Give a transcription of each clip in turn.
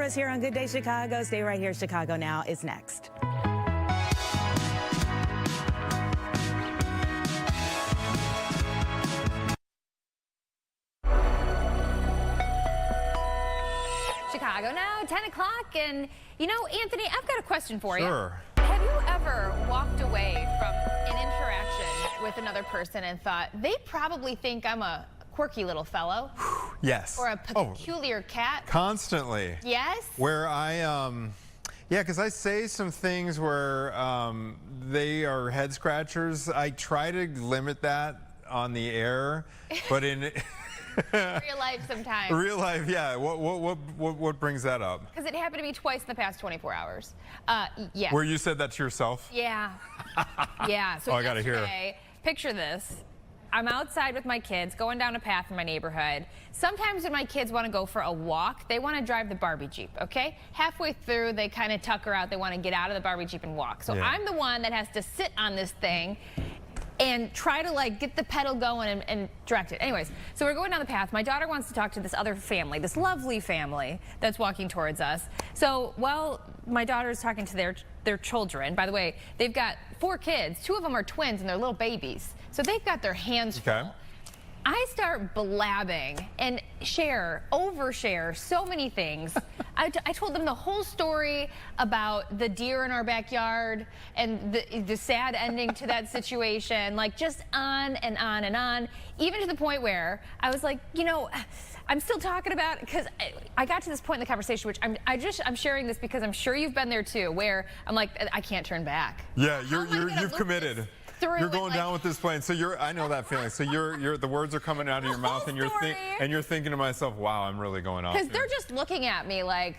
us here on Good Day Chicago. Stay right here. Chicago Now is next. Chicago Now, 10 o'clock. And, you know, Anthony, I've got a question for you. Sure. Have you ever walked away from an interaction with another person and thought, they probably think I'm a quirky little fellow? Yes. Or a peculiar cat? Constantly. Yes? Where yeah, because I say some things where they are head scratchers. I try to limit that on the air, but in real life sometimes. Real life, yeah. What brings that up? Because it happened to me twice in the past 24 hours. Yeah. Where you said that to yourself? Yeah. Yeah. So I gotta hear. Picture this. I'm outside with my kids, going down a path in my neighborhood. Sometimes when my kids want to go for a walk, they want to drive the Barbie Jeep, okay? Halfway through, they kind of tucker out. They want to get out of the Barbie Jeep and walk. So I'm the one that has to sit on this thing and try to like get the pedal going and direct it. Anyways, so we're going down the path. My daughter wants to talk to this other family, this lovely family that's walking towards us. So while my daughter is talking to their children, by the way, they've got 4 kids. 2 of them are twins and they're little babies. So they've got their hands full. I start blabbing and overshare so many things. I told them the whole story about the deer in our backyard and the sad ending to that situation, like just on and on and on, even to the point where I was like, you know, I'm still talking about, because I got to this point in the conversation, which I'm sharing this because I'm sure you've been there too, where I'm like, I can't turn back. Yeah, you've committed. You're going down with this plan. So I know that feeling. So the words are coming out of your mouth, and you're thinking to myself, wow, I'm really going off. Because they're just looking at me like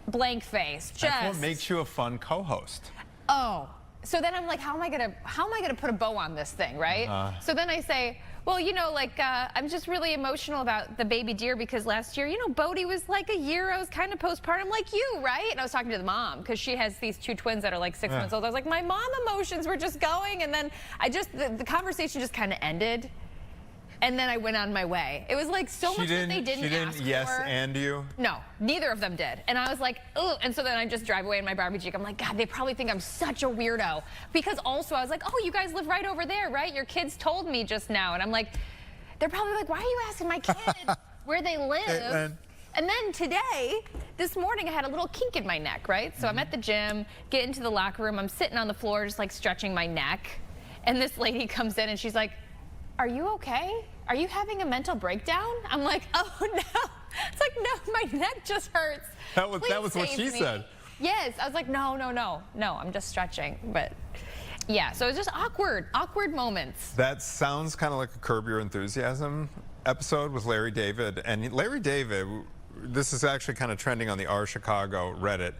blank face. That's what makes you a fun co-host. Oh, so then I'm like, how am I gonna put a bow on this thing, right? So then I say, well, you know, like I'm just really emotional about the baby deer because last year, you know, Bodie was like a year. I was kind of postpartum like you, right? And I was talking to the mom because she has these 2 twins that are like 6 months old. I was like, my mom emotions were just going, and then the conversation just kind of ended. And then I went on my way. It was like so much that they didn't ask for. Yes, and you? No, neither of them did. And I was like, ugh. And so then I just drive away in my Barbie Jeep. I'm like, God, they probably think I'm such a weirdo. Because also I was like, oh, you guys live right over there, right? Your kids told me just now. And I'm like, they're probably like, why are you asking my kid where they live? And then today, this morning, I had a little kink in my neck, right? So I'm at the gym, get into the locker room. I'm sitting on the floor just like stretching my neck. And this lady comes in and she's like, are you okay? Are you having a mental breakdown? I'm like, oh no. It's like, no, my neck just hurts. That was what she said. Yes, I was like, no, I'm just stretching. But yeah, so it's just awkward moments. That sounds kind of like a Curb Your Enthusiasm episode with Larry David. And Larry David, this is actually kind of trending on the R Chicago Reddit,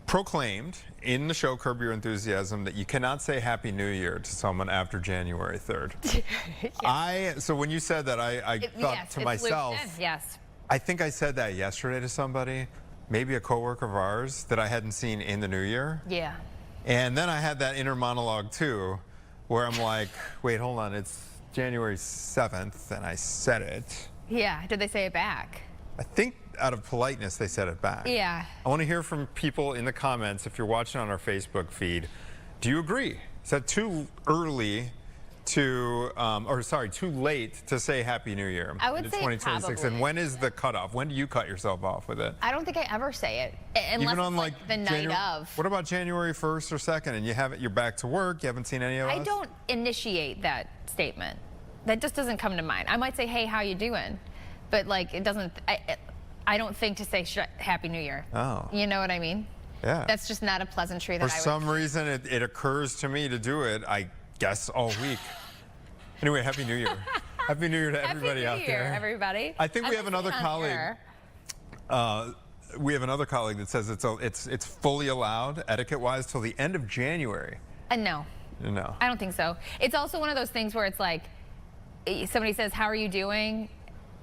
proclaimed in the show Curb Your Enthusiasm that you cannot say Happy New Year to someone after January 3rd. So when you said that, I thought to myself, I think I said that yesterday to somebody, maybe a coworker of ours that I hadn't seen in the new year. Yeah. And then I had that inner monologue too, where I'm like, wait, hold on, it's January 7th, and I said it. Yeah, did they say it back? I think out of politeness, they said it back. Yeah. I want to hear from people in the comments, if you're watching on our Facebook feed. Do you agree? Is that too early to, too late to say Happy New Year? I would say 2026. probably. And when is the cutoff? When do you cut yourself off with it? I don't think I ever say it, unless Even on it's like the night of. What about January 1st or 2nd, and you're back to work, you haven't seen any of us? I don't initiate that statement. That just doesn't come to mind. I might say, hey, how you doing? But like, it doesn't, I don't think to say Happy New Year. Oh. You know what I mean? Yeah. That's just not a pleasantry that For some reason, it occurs to me to do it, I guess, all week. Anyway, Happy New Year. Happy New Year to everybody out there. Happy New Year, everybody. I think we have another colleague. We have another colleague that says it's fully allowed, etiquette-wise, till the end of January. No. No. I don't think so. It's also one of those things where it's like, somebody says, how are you doing?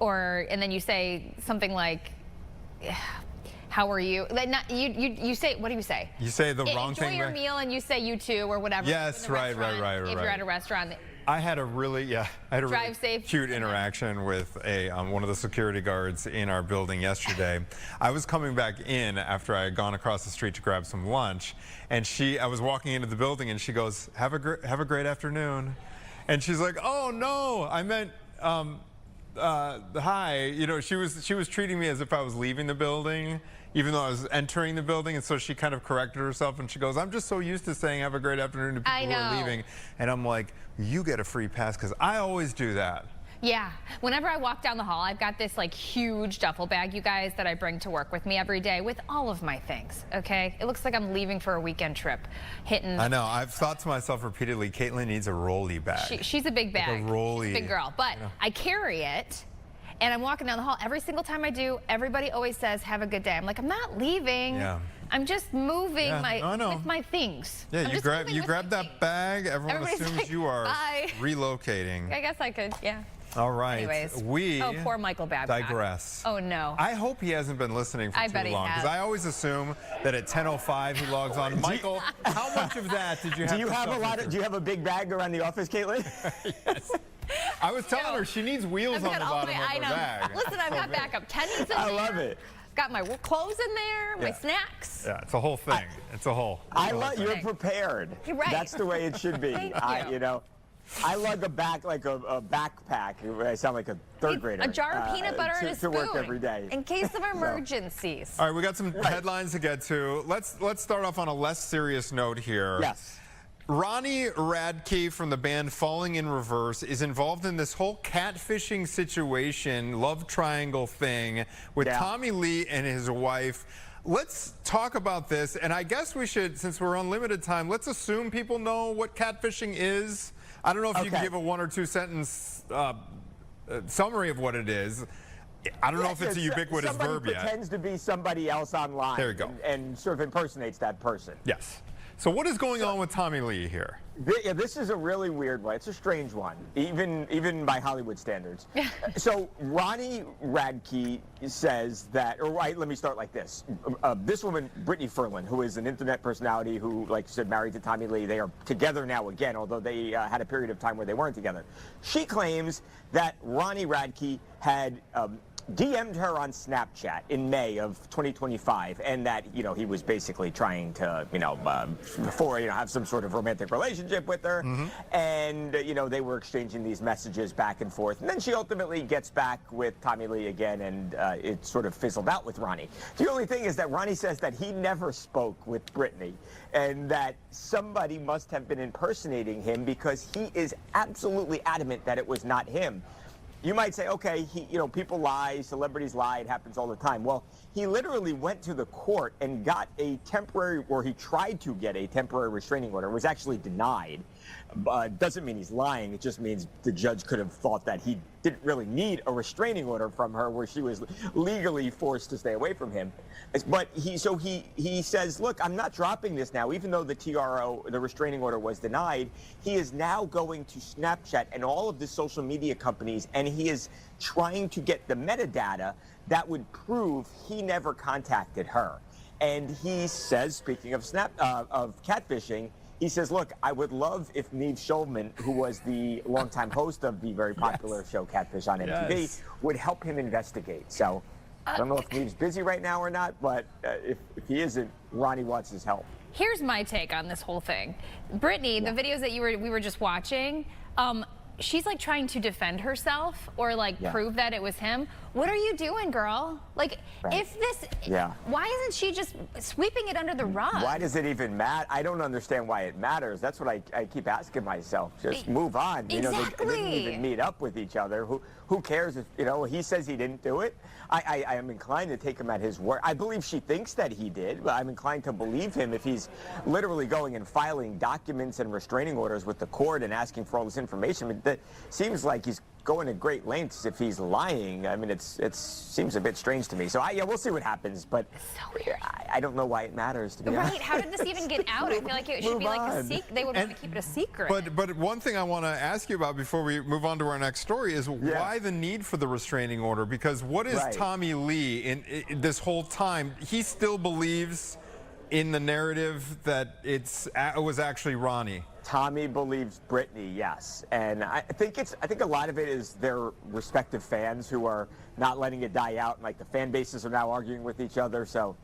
And then you say something like, how are you? Like you say, what do you say? You say the wrong thing. Enjoy your meal, and you say you too, or whatever. Yes, right. If you're at a restaurant. I had a really, Drive safe. cute interaction with one of the security guards in our building yesterday. I was coming back in after I had gone across the street to grab some lunch, and I was walking into the building, and she goes, have a great afternoon. And she's like, oh no, I meant, hi. You know, she was treating me as if I was leaving the building, even though I was entering the building, and so she kind of corrected herself, and she goes, I'm just so used to saying have a great afternoon to people who are leaving. And I'm like, you get a free pass, because I always do that. Yeah, whenever I walk down the hall, I've got this like huge duffel bag, you guys, that I bring to work with me every day with all of my things, okay? It looks like I'm leaving for a weekend trip, hitting... I know, I've thought to myself repeatedly, Caitlin needs a rolly bag. She's a big bag. Like a rolly. She's a big girl, but I carry it, and I'm walking down the hall. Every single time I do, everybody always says, have a good day. I'm like, I'm not leaving. Yeah. I'm just moving with my things. Yeah, you grab that bag, everyone assumes like, you are relocating. I guess I could, yeah. All right. Anyways, we poor Michael Babcock. digress. Oh no. I hope he hasn't been listening for too long, because I always assume that at 10:05 he logs on. Michael, how much of that did you have? Do you have a big bag around the office, Caitlin? Yes. I was telling her she needs wheels on the bottom of her bag. Listen, I've got backup tennies in there. I love it. Got my clothes in there, my snacks. Yeah, it's a whole thing. It's a whole. You're prepared. You're right. That's the way it should be. Thank you. I lug a backpack. I sound like a third grader. A jar of peanut butter and a spoon. To work every day. In case of emergencies. All right, we got some headlines to get to. Let's start off on a less serious note here. Yes. Ronnie Radke from the band Falling in Reverse is involved in this whole catfishing situation, love triangle thing with Tommy Lee and his wife. Let's talk about this, and I guess we should, since we're on limited time, let's assume people know what catfishing is. I don't know if you can give a 1 or 2 sentence summary of what it is. I don't know if it's a ubiquitous verb yet. Somebody pretends to be somebody else online. There you go. And sort of impersonates that person. Yes. So what is going on with Tommy Lee here? This is a really weird one. It's a strange one, even by Hollywood standards. So Ronnie Radke says that, let me start like this. This woman, Brittany Ferlin, who is an internet personality who, like you said, married to Tommy Lee. They are together now again, although they had a period of time where they weren't together. She claims that Ronnie Radke had DM'd her on Snapchat in May of 2025, and that he was basically trying to have some sort of romantic relationship with her, and they were exchanging these messages back and forth, and then she ultimately gets back with Tommy Lee again, and it sort of fizzled out with Ronnie. The only thing is that Ronnie says that he never spoke with Brittany, and that somebody must have been impersonating him, because he is absolutely adamant that it was not him. You might say, okay, people lie, celebrities lie, it happens all the time. Well, he literally went to the court and got he tried to get a temporary restraining order. It was actually denied. Doesn't mean he's lying. It just means the judge could have thought that he didn't really need a restraining order from her, where she was legally forced to stay away from him. But he says, look, I'm not dropping this now, even though the restraining order was denied. He is now going to Snapchat and all of the social media companies, and he is trying to get the metadata that would prove he never contacted her. And he says, speaking of catfishing, he says, look, I would love if Neve Schulman, who was the longtime host of the very popular show Catfish on MTV, would help him investigate. So I don't know if Neve's busy right now or not, but if he isn't, Ronnie wants his help. Here's my take on this whole thing. Brittany, the videos that we were just watching, she's like trying to defend herself or prove that it was him. What are you doing, girl? Like, if this, why isn't she just sweeping it under the rug? Why does it even matter? I don't understand why it matters. That's what I keep asking myself. Just move on. Exactly. They didn't even meet up with each other. Who cares if, he says he didn't do it? I am inclined to take him at his word. I believe she thinks that he did, but I'm inclined to believe him if he's literally going and filing documents and restraining orders with the court and asking for all this information. That seems like he's going to great lengths if he's lying. I mean, it seems a bit strange to me. So we'll see what happens. But so weird. I don't know why it matters, to be honest. Right? How did this even get out? I feel like it should be like a secret. They would want to keep it a secret. But one thing I want to ask you about before we move on to our next story is why the need for the restraining order? Because what is Tommy Lee in this whole time? He still believes in the narrative that it was actually Ronnie? Tommy believes Brittany, yes, and I think a lot of it is their respective fans who are not letting it die out, and like the fan bases are now arguing with each other. So,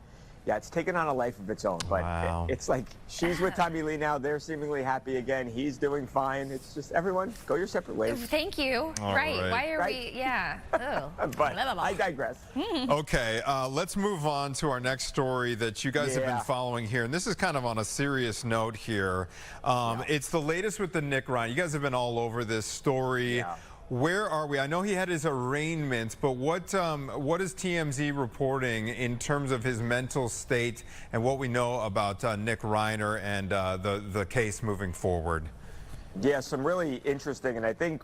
yeah, it's taken on a life of its own. But wow. It's like she's with Tommy Lee now; they're seemingly happy again. He's doing fine. It's just everyone go your separate ways. Thank you. Right. Why are we? Yeah. Oh. But I digress. Okay, let's move on to our next story that you guys have been following here. And this is kind of on a serious note here. It's the latest with the Nick Reiner. You guys have been all over this story. Yeah. Where are we? I know he had his arraignment, but what is TMZ reporting in terms of his mental state and what we know about Nick Reiner and the case moving forward? Yeah, some really interesting and I think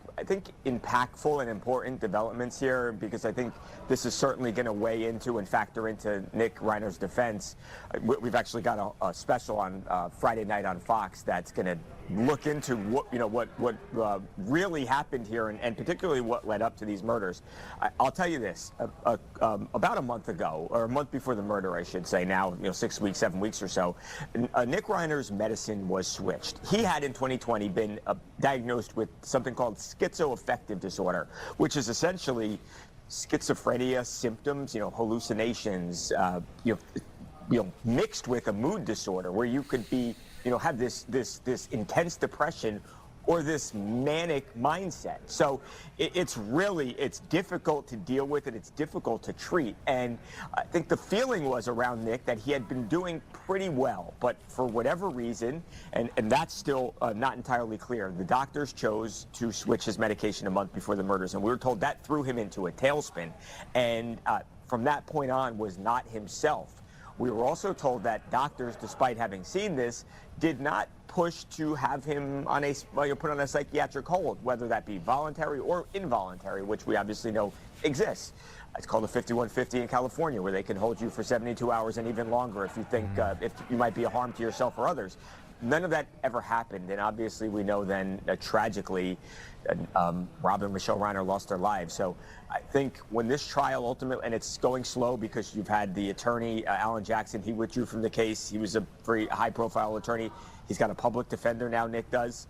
impactful and important developments here, because I think this is certainly going to weigh into and factor into Nick Reiner's defense. We've actually got a special on Friday night on Fox that's going to look into what really happened here and particularly what led up to these murders. I'll tell you this: about a month ago, or a month before the murder, I should say. Now, 6 weeks, 7 weeks or so, Nick Reiner's medicine was switched. He had in 2020 been diagnosed with something called schizoaffective disorder, which is essentially schizophrenia symptoms, hallucinations, mixed with a mood disorder where you could be, have this intense depression or this manic mindset. So it's difficult to deal with and it's difficult to treat. And I think the feeling was around Nick that he had been doing pretty well, but for whatever reason, and that's still not entirely clear, the doctors chose to switch his medication a month before the murders. And we were told that threw him into a tailspin. And from that point on was not himself. We were also told that doctors, despite having seen this, did not push to have him put on a psychiatric hold, whether that be voluntary or involuntary, which we obviously know exists. It's called a 5150 in California, where they can hold you for 72 hours and even longer if you think if you might be a harm to yourself or others. None of that ever happened, and obviously we know then tragically Rob and Michelle Reiner lost their lives. So I think when this trial ultimately, and it's going slow because you've had the attorney, Alan Jackson, he withdrew from the case. He was a very high-profile attorney. He's got a public defender now, Nick does.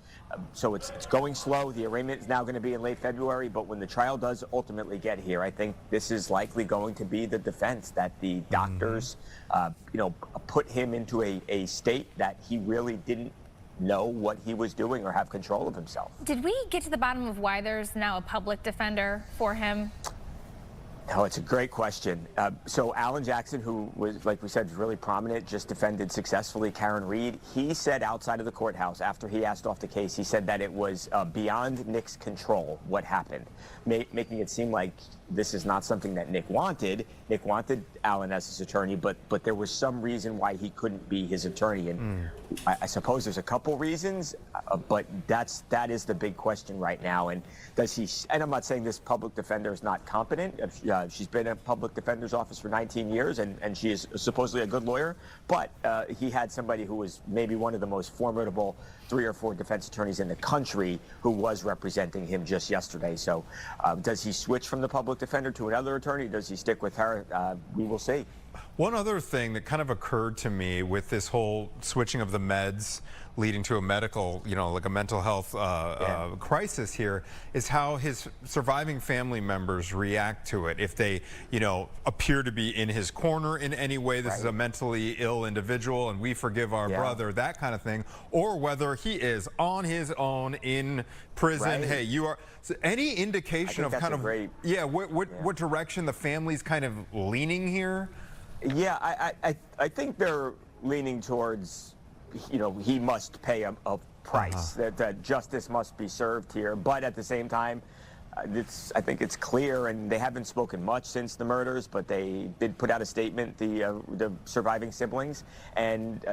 So it's going slow. The arraignment is now going to be in late February, but when the trial does ultimately get here, I think this is likely going to be the defense, that the doctors, put him into a state that he really didn't know what he was doing or have control of himself. Did we get to the bottom of why there's now a public defender for him? No, it's a great question. So Alan Jackson, who was, like we said, really prominent, just defended successfully Karen Reed. He said outside of the courthouse, after he asked off the case, he said that it was beyond Nick's control what happened, making it seem like this is not something that Nick wanted. Nick wanted Alan as his attorney, but there was some reason why he couldn't be his attorney. And I suppose there's a couple reasons, but that is the big question right now. And does he? And I'm not saying this public defender is not competent. She's been in a public defender's office for 19 years, and she is supposedly a good lawyer. But he had somebody who was maybe one of the most formidable 3 or 4 defense attorneys in the country who was representing him just yesterday. So does he switch from the public defender to another attorney? Does he stick with her? We will see. One other thing that kind of occurred to me with this whole switching of the meds leading to a medical, like a mental health crisis here, is how his surviving family members react to it. If they, appear to be in his corner in any way, this is a mentally ill individual and we forgive our brother, that kind of thing, or whether he is on his own in prison. Hey, you are. So any indication of kind of what direction the family's kind of leaning here? Yeah, I think they're leaning towards, he must pay a price, that justice must be served here. But at the same time, I think it's clear, and they haven't spoken much since the murders, but they did put out a statement, the surviving siblings, and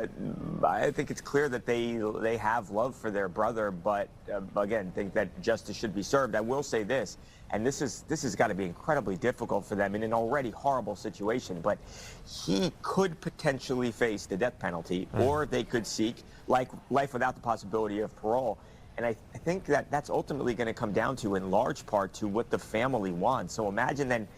I think it's clear that they have love for their brother, but again, think that justice should be served. I will say this, and this has got to be incredibly difficult for them in an already horrible situation, but he could potentially face the death penalty, or they could seek life without the possibility of parole. And I think that that's ultimately going to come down to, in large part, to what the family wants. So imagine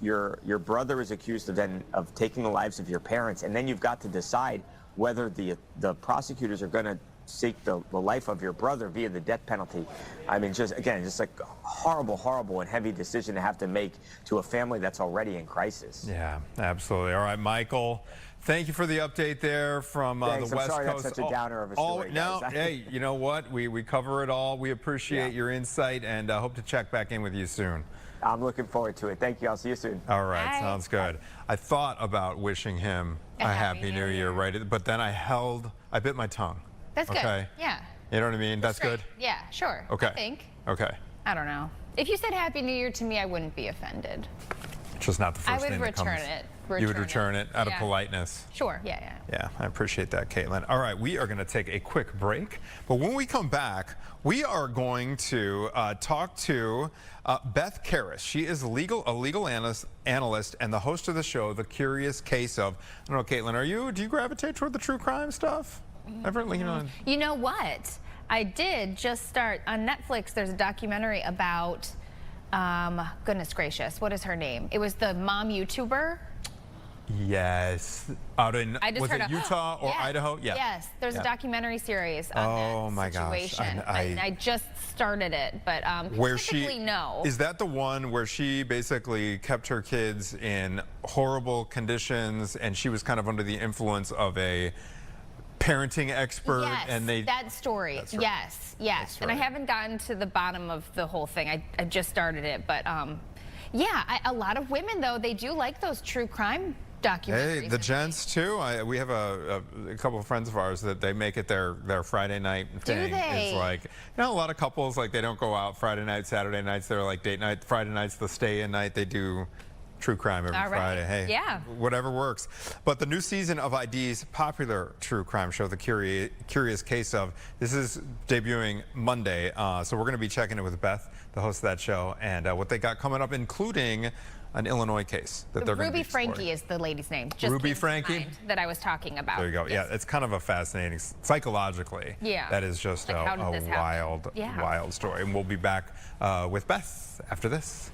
your brother is accused of taking the lives of your parents, and then you've got to decide whether the prosecutors are going to seek the life of your brother via the death penalty. I mean, just like a horrible and heavy decision to have to make to a family that's already in crisis. Yeah, absolutely. All right, Michael, thank you for the update there from the West I'm sorry Coast. That's such a downer of a story. No, hey, you know what? We cover it all. We appreciate your insight, and hope to check back in with you soon. I'm looking forward to it. Thank you. I'll see you soon. All right, Bye. sounds good. I thought about wishing him a happy New Year, right? But then I bit my tongue. That's good. Yeah. You know what I mean? That's great. good? Yeah, sure. Okay. I think. Okay. I don't know. If you said Happy New Year to me, I wouldn't be offended. Just not the first I would thing that comes. return it. You would return it out of Yeah. politeness. Sure, yeah. Yeah, I appreciate that, Caitlin. All right, we are going to take a quick break, but when we come back, we are going to talk to Beth Karras. She is a legal analyst and the host of the show, The Curious Case of. I don't know, Caitlin, do you gravitate toward the true crime stuff? Ever lean on? You know what? I did just start on Netflix. There's a documentary about, goodness gracious, what is her name? It was the mom YouTuber. Yes. Out in, was it Utah or Idaho? Yeah. Yes. There's a documentary series on that situation. Gosh. I just started it, but where typically no. Is that the one where she basically kept her kids in horrible conditions and she was kind of under the influence of a parenting expert? Yes, and that story. That's right. Yes. That's And I right. haven't gotten to the bottom of the whole thing. I just started it, but yeah, a lot of women though, they do like those true crime documentaries. Hey, the gents too. We have a couple of friends of ours that they make it their Friday night thing. Do they? It's like, a lot of couples, like, they don't go out Friday night, Saturday nights. They're like date night. Friday nights, the stay-in night. They do true crime every Friday. Hey, yeah, whatever works. But the new season of ID's popular true crime show, The Curious Case of, this is debuting Monday. So we're going to be checking it with Beth, the host of that show, and what they got coming up, including an Illinois case that they're going to be exploring. Ruby Frankie is the lady's name. Just Ruby Frankie? that I was talking about. There you go. Yes. Yeah, it's kind of a fascinating, psychologically. Yeah. That is just Like, how a did this happen? wild story. And we'll be back with Beth after this.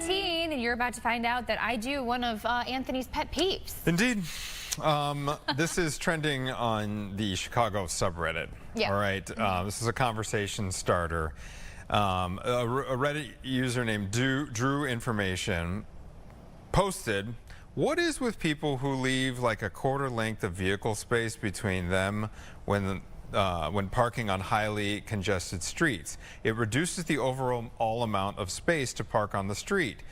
And you're about to find out that I do one of Anthony's pet peeves. Indeed. This is trending on the Chicago subreddit. Yeah. All right. This is a conversation starter. A Reddit user named Drew Information posted, "What is with people who leave like a quarter length of vehicle space between them when parking on highly congested streets? It reduces the overall amount of space to park on the street.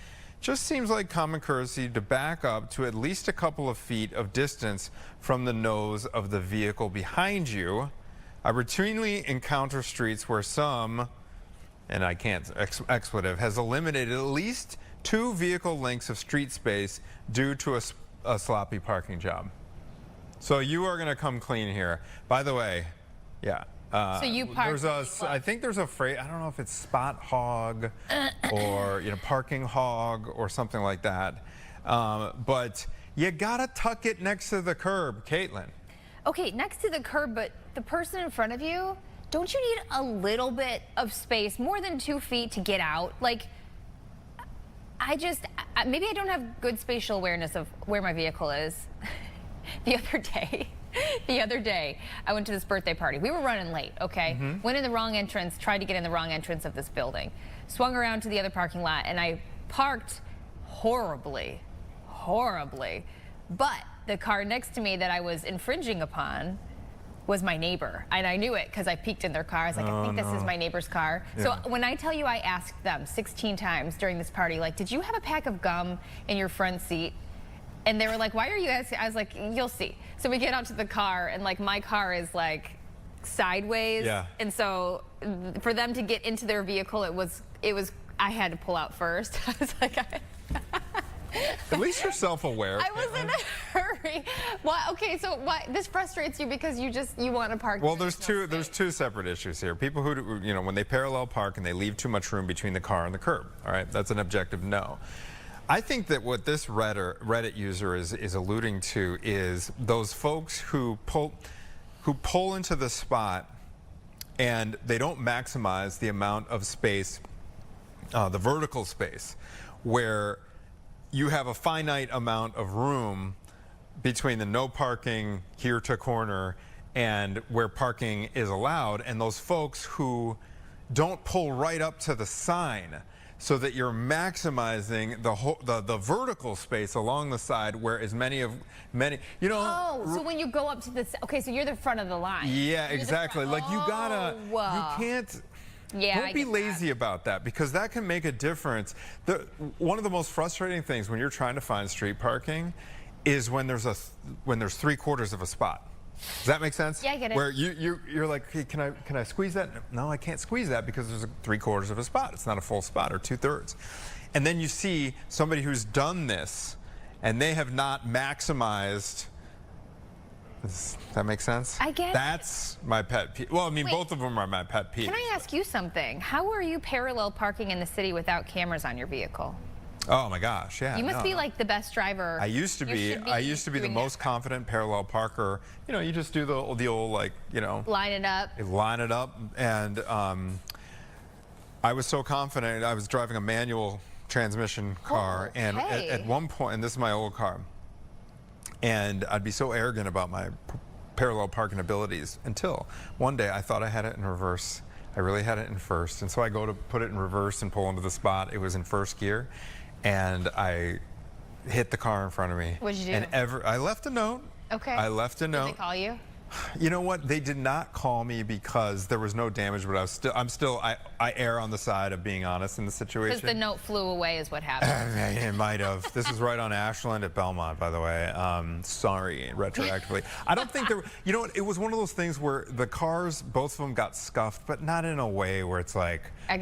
Just seems like common courtesy to back up to at least a couple of feet of distance from the nose of the vehicle behind you. I routinely encounter streets where some," and I can't expletive, "has eliminated at least 2 vehicle lengths of street space due to a sloppy parking job." So you are going to come clean here. By the way, yeah. So you park. I think there's a phrase. I don't know if it's spot hog or parking hog or something like that. But you gotta tuck it next to the curb, Caitlin. Okay, next to the curb, but the person in front of you, don't you need a little bit of space, more than 2 feet to get out? Like, maybe I don't have good spatial awareness of where my vehicle is. The other day, I went to this birthday party. We were running late, okay? Went in the wrong entrance, tried to get in the wrong entrance of this building. Swung around to the other parking lot, and I parked horribly. But the car next to me that I was infringing upon was my neighbor. And I knew it because I peeked in their car. I was like, I think this is my neighbor's car. Yeah. So when I tell you I asked them 16 times during this party, like, did you have a pack of gum in your front seat? And they were like, why are you asking? I was like, you'll see. So we get out to the car, and like my car is like sideways. Yeah. And so for them to get into their vehicle, it was I had to pull out first. I was like, at least you're self-aware. I was in a hurry. Why? Okay, so why this frustrates you because you want to park. Well, there's two separate issues here. People who when they parallel park and they leave too much room between the car and the curb. All right, that's an objective no. I think that what this Reddit user is alluding to is those folks who pull into the spot and they don't maximize the amount of space, the vertical space, where you have a finite amount of room between the no parking here to corner and where parking is allowed, and those folks who don't pull right up to the sign, so that you're maximizing the vertical space along the side where as many. Oh, so when you go up to this, okay, so you're the front of the line. Yeah, exactly. Like you can't. Yeah, don't be lazy about that, because that can make a difference. One of the most frustrating things when you're trying to find street parking is when there's 3/4 of a spot. Does that make sense? Yeah, I get it. Where you're like, hey, can I squeeze that? No, I can't squeeze that because there's 3/4 of a spot. It's not a full spot, or 2/3. And then you see somebody who's done this, and they have not maximized. Does that make sense? I get it. That's my pet peeve. Well, I mean, both of them are my pet peeves. Can I ask you something? How are you parallel parking in the city without cameras on your vehicle? Oh my gosh, yeah. You must be like the best driver. I used to be the most confident parallel parker. You just do the old like, line it up. Line it up, and I was so confident. I was driving a manual transmission car, and at one point, and this is my old car, and I'd be so arrogant about my parallel parking abilities until one day I thought I had it in reverse. I really had it in first, and so I go to put it in reverse and pull into the spot. It was in first gear. And I hit the car in front of me. What'd you do? And I left a note. Okay. I left a note. Did they call you? You know what? They did not call me because there was no damage, but I err on the side of being honest in the situation. Because the note flew away is what happened. It might have. This is right on Ashland at Belmont, by the way. Sorry, retroactively. I don't think there. You know what? It was one of those things where the cars, both of them got scuffed, but not in a way where it's like, I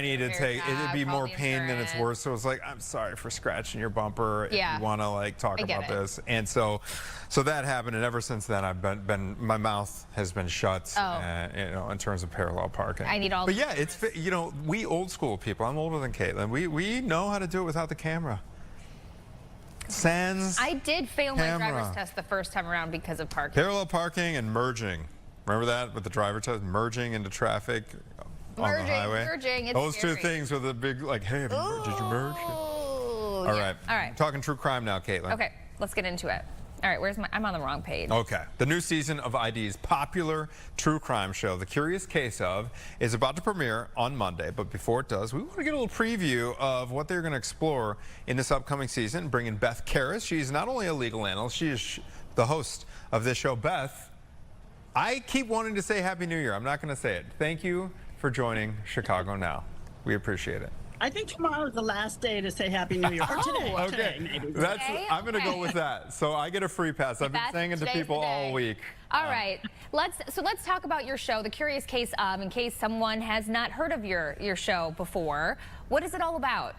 need to take. It'd be more pain than it's worth. So it's like, I'm sorry for scratching your bumper. Yeah. If you want to like talk about this, and so that happened, and ever since then I've been my mouth has been shut. In terms of parallel parking. I need all. But yeah, it's we old school people. I'm older than Caitlin. We know how to do it without the camera. Sans. I did fail my driver's test the first time around because of parking. Parallel parking and merging. Remember that with the driver test, merging into traffic on the highway. Merging. Those two things with a big like, hey, did you merge? All right. All right. Talking true crime now, Caitlin. Okay, let's get into it. All right, I'm on the wrong page. Okay. The new season of ID's popular true crime show, The Curious Case of, is about to premiere on Monday. But before it does, we want to get a little preview of what they're going to explore in this upcoming season. Bring in Beth Karras. She's not only a legal analyst, she is the host of this show. Beth, I keep wanting to say Happy New Year. I'm not going to say it. Thank you for joining Chicago Now. We appreciate it. I think tomorrow is the last day to say Happy New Year. Or today. Oh, Today, Okay, maybe. I'm going to go with that. So I get a free pass. I've been saying it to people all week. All right, let's talk about your show, The Curious Case of, in case someone has not heard of your show before. What is it all about?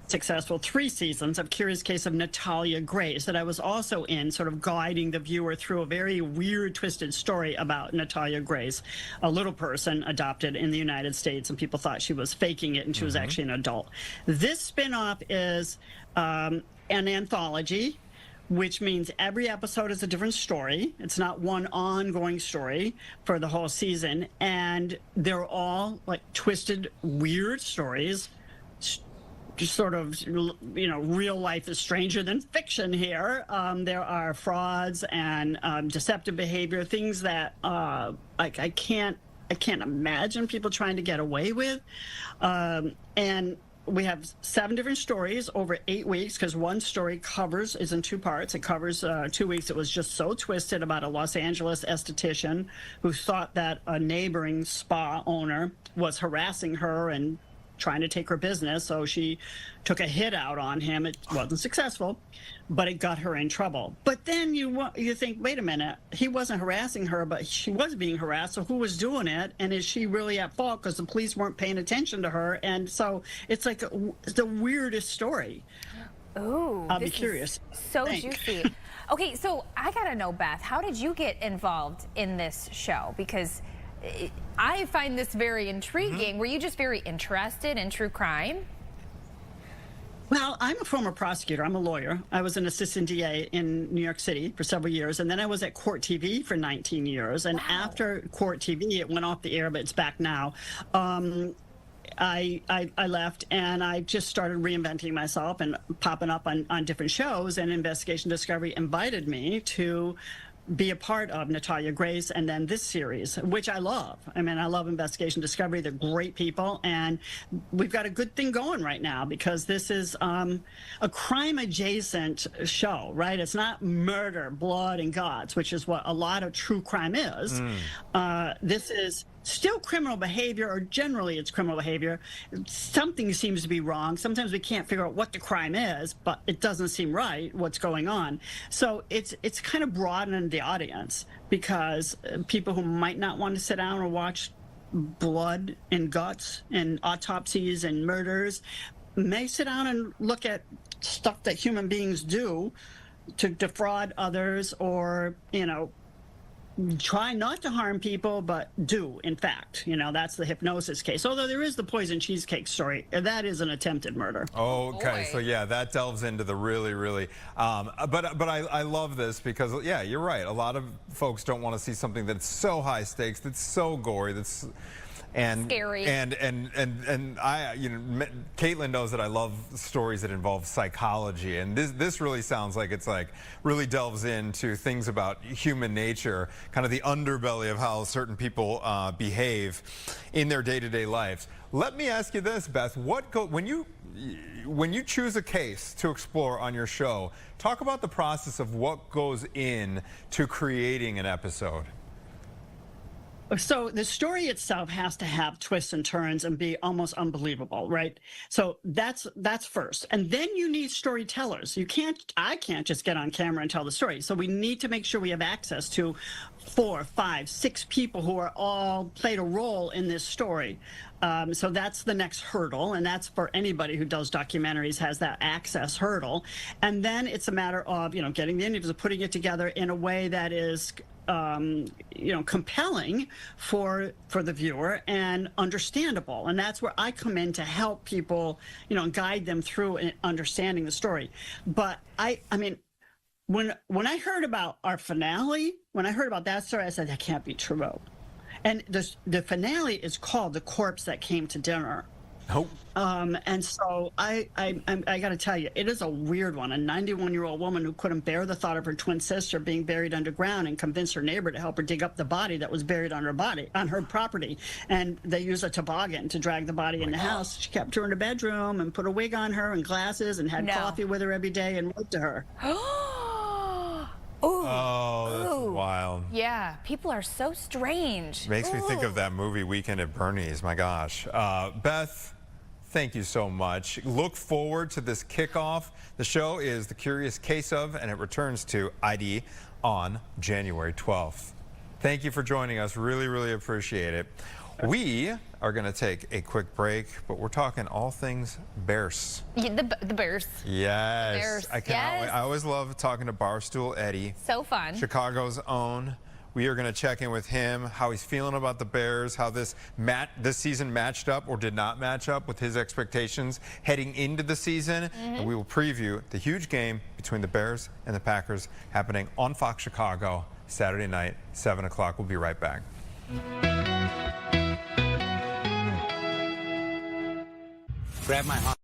Successful 3 seasons of Curious Case of Natalia Grace that I was also in, sort of guiding the viewer through a very weird, twisted story about Natalia Grace, a little person adopted in the United States, and people thought she was faking it, and she was actually an adult. This spin-off is an anthology, which means every episode is a different story. It's not one ongoing story for the whole season, and they're all like twisted, weird stories. Just sort of, you know, real life is stranger than fiction here. There are frauds and deceptive behavior, things that like I can't imagine people trying to get away with. And we have 7 different stories over 8 weeks, because one story is in 2 parts. It covers 2 weeks. It was just so twisted about a Los Angeles esthetician who thought that a neighboring spa owner was harassing her and trying to take her business, so she took a hit out on him. It wasn't successful, but it got her in trouble. But then you think, wait a minute, he wasn't harassing her, but she was being harassed, so who was doing it? And is she really at fault because the police weren't paying attention to her? And so it's like the weirdest story. Ooh, I'll be curious. So juicy. Okay, so I gotta know, Beth, how did you get involved in this show? Because I find this very intriguing. Were you just very interested in true crime? Well, I'm a former prosecutor. I'm a lawyer. I was an assistant DA in New York City for several years, and then I was at Court TV for 19 years. And after Court TV, it went off the air, but it's back now. I left, and I just started reinventing myself and popping up on different shows, and Investigation Discovery invited me to be a part of Natalia Grace and then this series, which I love. I mean, I love Investigation Discovery. They're great people, and we've got a good thing going right now because this is a crime-adjacent show, right? It's not murder, blood, and guts, which is what a lot of true crime is. This is still criminal behavior, or generally it's criminal behavior. Something seems to be wrong. Sometimes we can't figure out what the crime is, but it doesn't seem right what's going on. So it's kind of broadening the audience, because people who might not want to sit down or watch blood and guts and autopsies and murders may sit down and look at stuff that human beings do to defraud others, or, you know, try not to harm people, but do, in fact. You know, that's the hypnosis case. Although there is the poison cheesecake story. That is an attempted murder. Okay, so yeah, that delves into the really, but I love this because, yeah, you're right. A lot of folks don't want to see something that's so high stakes, that's so gory, that's scary. And I, you know, Caitlin knows that I love stories that involve psychology, and this really sounds like it's like really delves into things about human nature, kind of the underbelly of how certain people behave in their day-to-day lives. Let me ask you this, Beth: when you choose a case to explore on your show, talk about the process of what goes in to creating an episode. So the story itself has to have twists and turns and be almost unbelievable, right? So that's first. And then you need storytellers. I can't just get on camera and tell the story. So we need to make sure we have access to 4, 5, 6 people who are all played a role in this story. So that's the next hurdle, and that's for anybody who does documentaries, has that access hurdle. And then it's a matter of, you know, getting the interviews, putting it together in a way that is you know, compelling for the viewer and understandable. And that's where I come in to help people, you know, guide them through understanding the story. But I mean, when I heard about our finale, when I heard about that story, I said, that can't be true. And the finale is called The Corpse That Came to Dinner. Nope. And so I got to tell you, it is a weird one. A 91-year-old woman who couldn't bear the thought of her twin sister being buried underground and convinced her neighbor to help her dig up the body that was buried on her property. And they used a toboggan to drag the body in the house. She kept her in the bedroom and put a wig on her and glasses and had coffee with her every day and wrote to her. Oh, that's wild. Yeah, people are so strange. Makes me think of that movie Weekend at Bernie's. My gosh. Beth, thank you so much. Look forward to this kickoff. The show is The Curious Case of, and it returns to ID on January 12th. Thank you for joining us. Really, really appreciate it. We are going to take a quick break, but we're talking all things Bears. Yeah, the Bears. Yes. Bears. I cannot wait. I always love talking to Barstool Eddie. So fun. Chicago's own. We are going to check in with him, how he's feeling about the Bears, how this season matched up or did not match up with his expectations heading into the season. And we will preview the huge game between the Bears and the Packers happening on Fox Chicago Saturday night, 7 o'clock. We'll be right back. Grab my heart.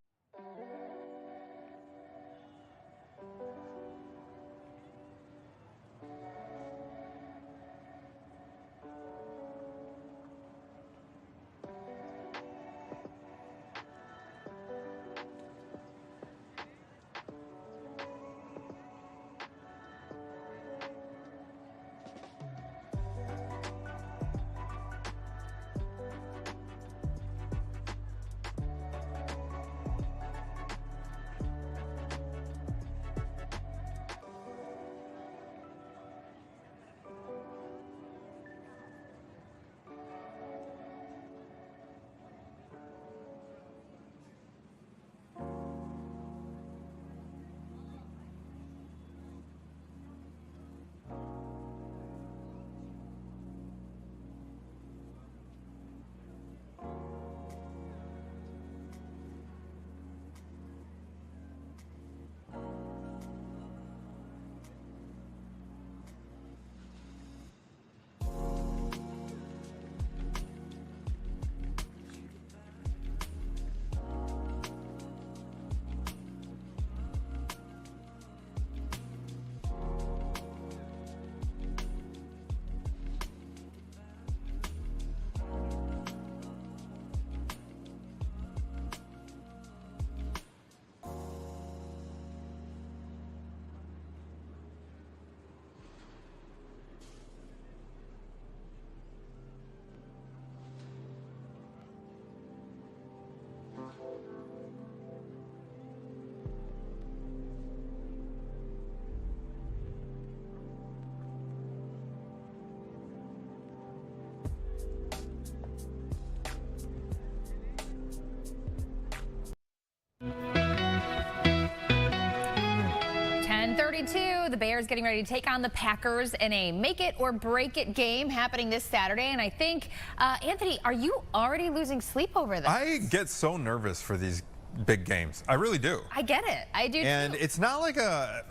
The Bears getting ready to take on the Packers in a make it or break it game happening this Saturday. And I think, Anthony, are you already losing sleep over this? I get so nervous for these big games. I really do. I get it. I do And too. it's not like I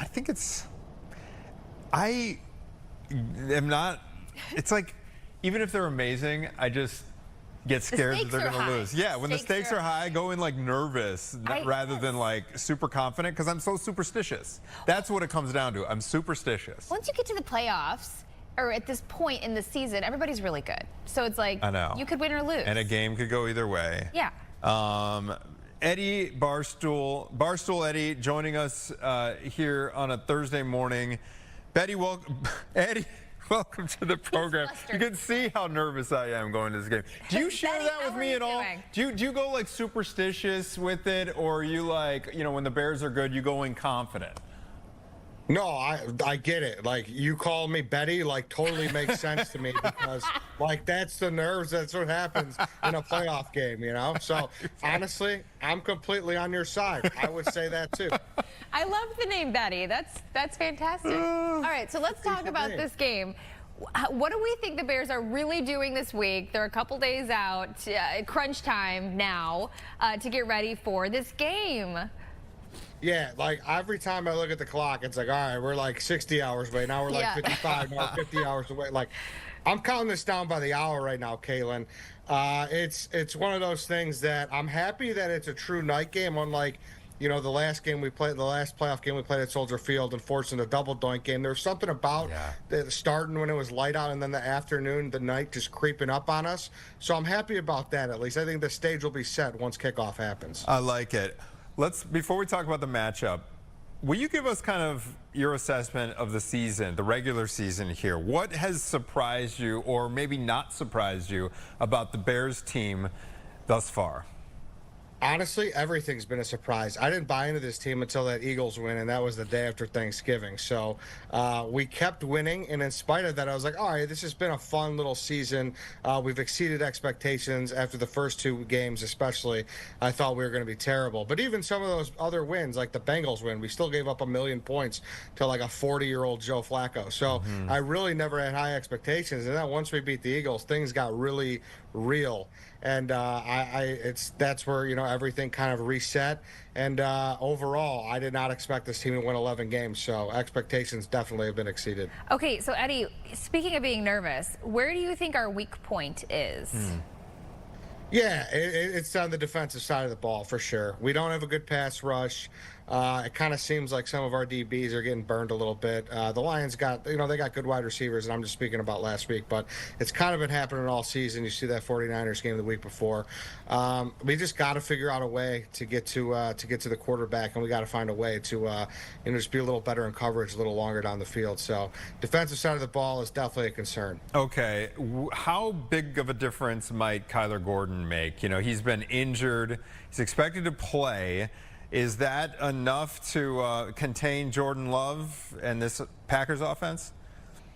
think it's, I am not, it's like, even if they're amazing, I just get scared that they're going to lose. Yeah, when the stakes are high, I go in like nervous rather than like super confident because I'm so superstitious. That's what it comes down to. I'm superstitious. Once you get to the playoffs, or at this point in the season, everybody's really good. So it's like, I know. You could win or lose. And a game could go either way. Yeah. Eddie Barstool Eddie joining us here on a Thursday morning. Eddie, welcome to the program. You can see how nervous I am going to this game. Do you share Betty, that with me at all? Do you go like superstitious with it, or are you like, you know, when the Bears are good, you go in confident? No, I get it. Like, you call me Betty, like, totally makes sense to me because, like, that's the nerves. That's what happens in a playoff game, you know? So, honestly, I'm completely on your side. I would say that, too. I love the name Betty. That's fantastic. All right, so let's talk about this game. What do we think the Bears are really doing this week? They're a couple days out, crunch time now, to get ready for this game. Yeah, like, every time I look at the clock, it's like, all right, we're like 60 hours away. Now we're like 55, now we're 50 hours away. Like, I'm counting this down by the hour right now, Kaylin. It's one of those things that I'm happy that it's a true night game, unlike the last game we played, the last playoff game we played at Soldier Field, and forcing a double doink game. There's something about the starting when it was light out and then the afternoon, the night just creeping up on us. So I'm happy about that, at least. I think the stage will be set once kickoff happens. I like it. Before we talk about the matchup, will you give us kind of your assessment of the season, the regular season here? What has surprised you, or maybe not surprised you, about the Bears team thus far? Honestly, everything's been a surprise. I didn't buy into this team until that Eagles win, and that was the day after Thanksgiving. So we kept winning, and in spite of that, I was like, all right, this has been a fun little season. We've exceeded expectations after the first two games, especially. I thought we were going to be terrible. But even some of those other wins, like the Bengals win, we still gave up 1,000,000 points to like a 40-year-old Joe Flacco. So I really never had high expectations. And then once we beat the Eagles, things got really real. And that's where everything kind of reset. And overall, I did not expect this team to win 11 games. So expectations definitely have been exceeded. Okay, so Eddie, speaking of being nervous, where do you think our weak point is? Yeah, it's on the defensive side of the ball for sure. We don't have a good pass rush. It kind of seems like some of our DBs are getting burned a little bit. The Lions got, they got good wide receivers, and I'm just speaking about last week, but it's kind of been happening all season. You see that 49ers game the week before. We just got to figure out a way to get to the quarterback, and we got to find a way to just be a little better in coverage a little longer down the field. So defensive side of the ball is definitely a concern. Okay, how big of a difference might Kyler Gordon make? He's been injured. He's expected to play. Is that enough to contain Jordan Love and this Packers offense?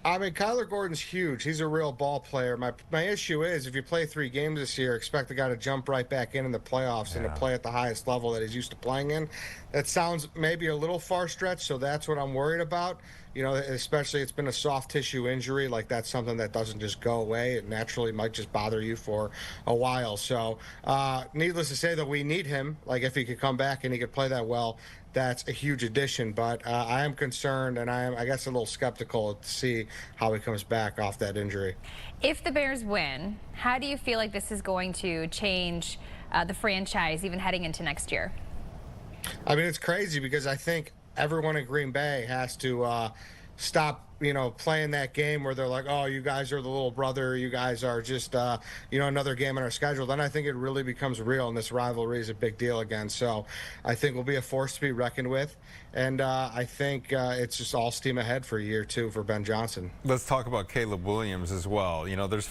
I mean, Kyler Gordon's huge. He's a real ball player. My issue is, if you play 3 games this year, expect the guy to jump right back in the playoffs and to play at the highest level that he's used to playing in. That sounds maybe a little far stretched, so that's what I'm worried about. Especially it's been a soft tissue injury. Like, that's something that doesn't just go away. It naturally might just bother you for a while. So needless to say that we need him. Like, if he could come back and he could play that well, that's a huge addition. But I am concerned, and I guess, a little skeptical to see how he comes back off that injury. If the Bears win, how do you feel like this is going to change the franchise, even heading into next year? I mean, it's crazy because I think everyone in Green Bay has to stop, playing that game where they're like, oh, you guys are the little brother, you guys are just, another game on our schedule. Then I think it really becomes real, and this rivalry is a big deal again. So I think we'll be a force to be reckoned with, and I think it's just all steam ahead for year 2 for Ben Johnson. Let's talk about Caleb Williams as well. There's,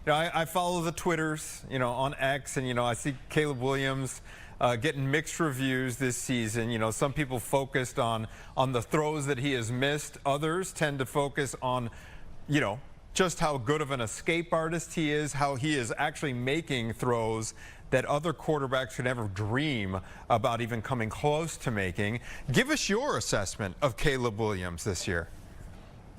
I follow the Twitters, on X, and I see Caleb Williams getting mixed reviews this season. Some people focused on the throws that he has missed. Others tend to focus on, just how good of an escape artist he is, how he is actually making throws that other quarterbacks could never dream about even coming close to making. Give us your assessment of Caleb Williams this year.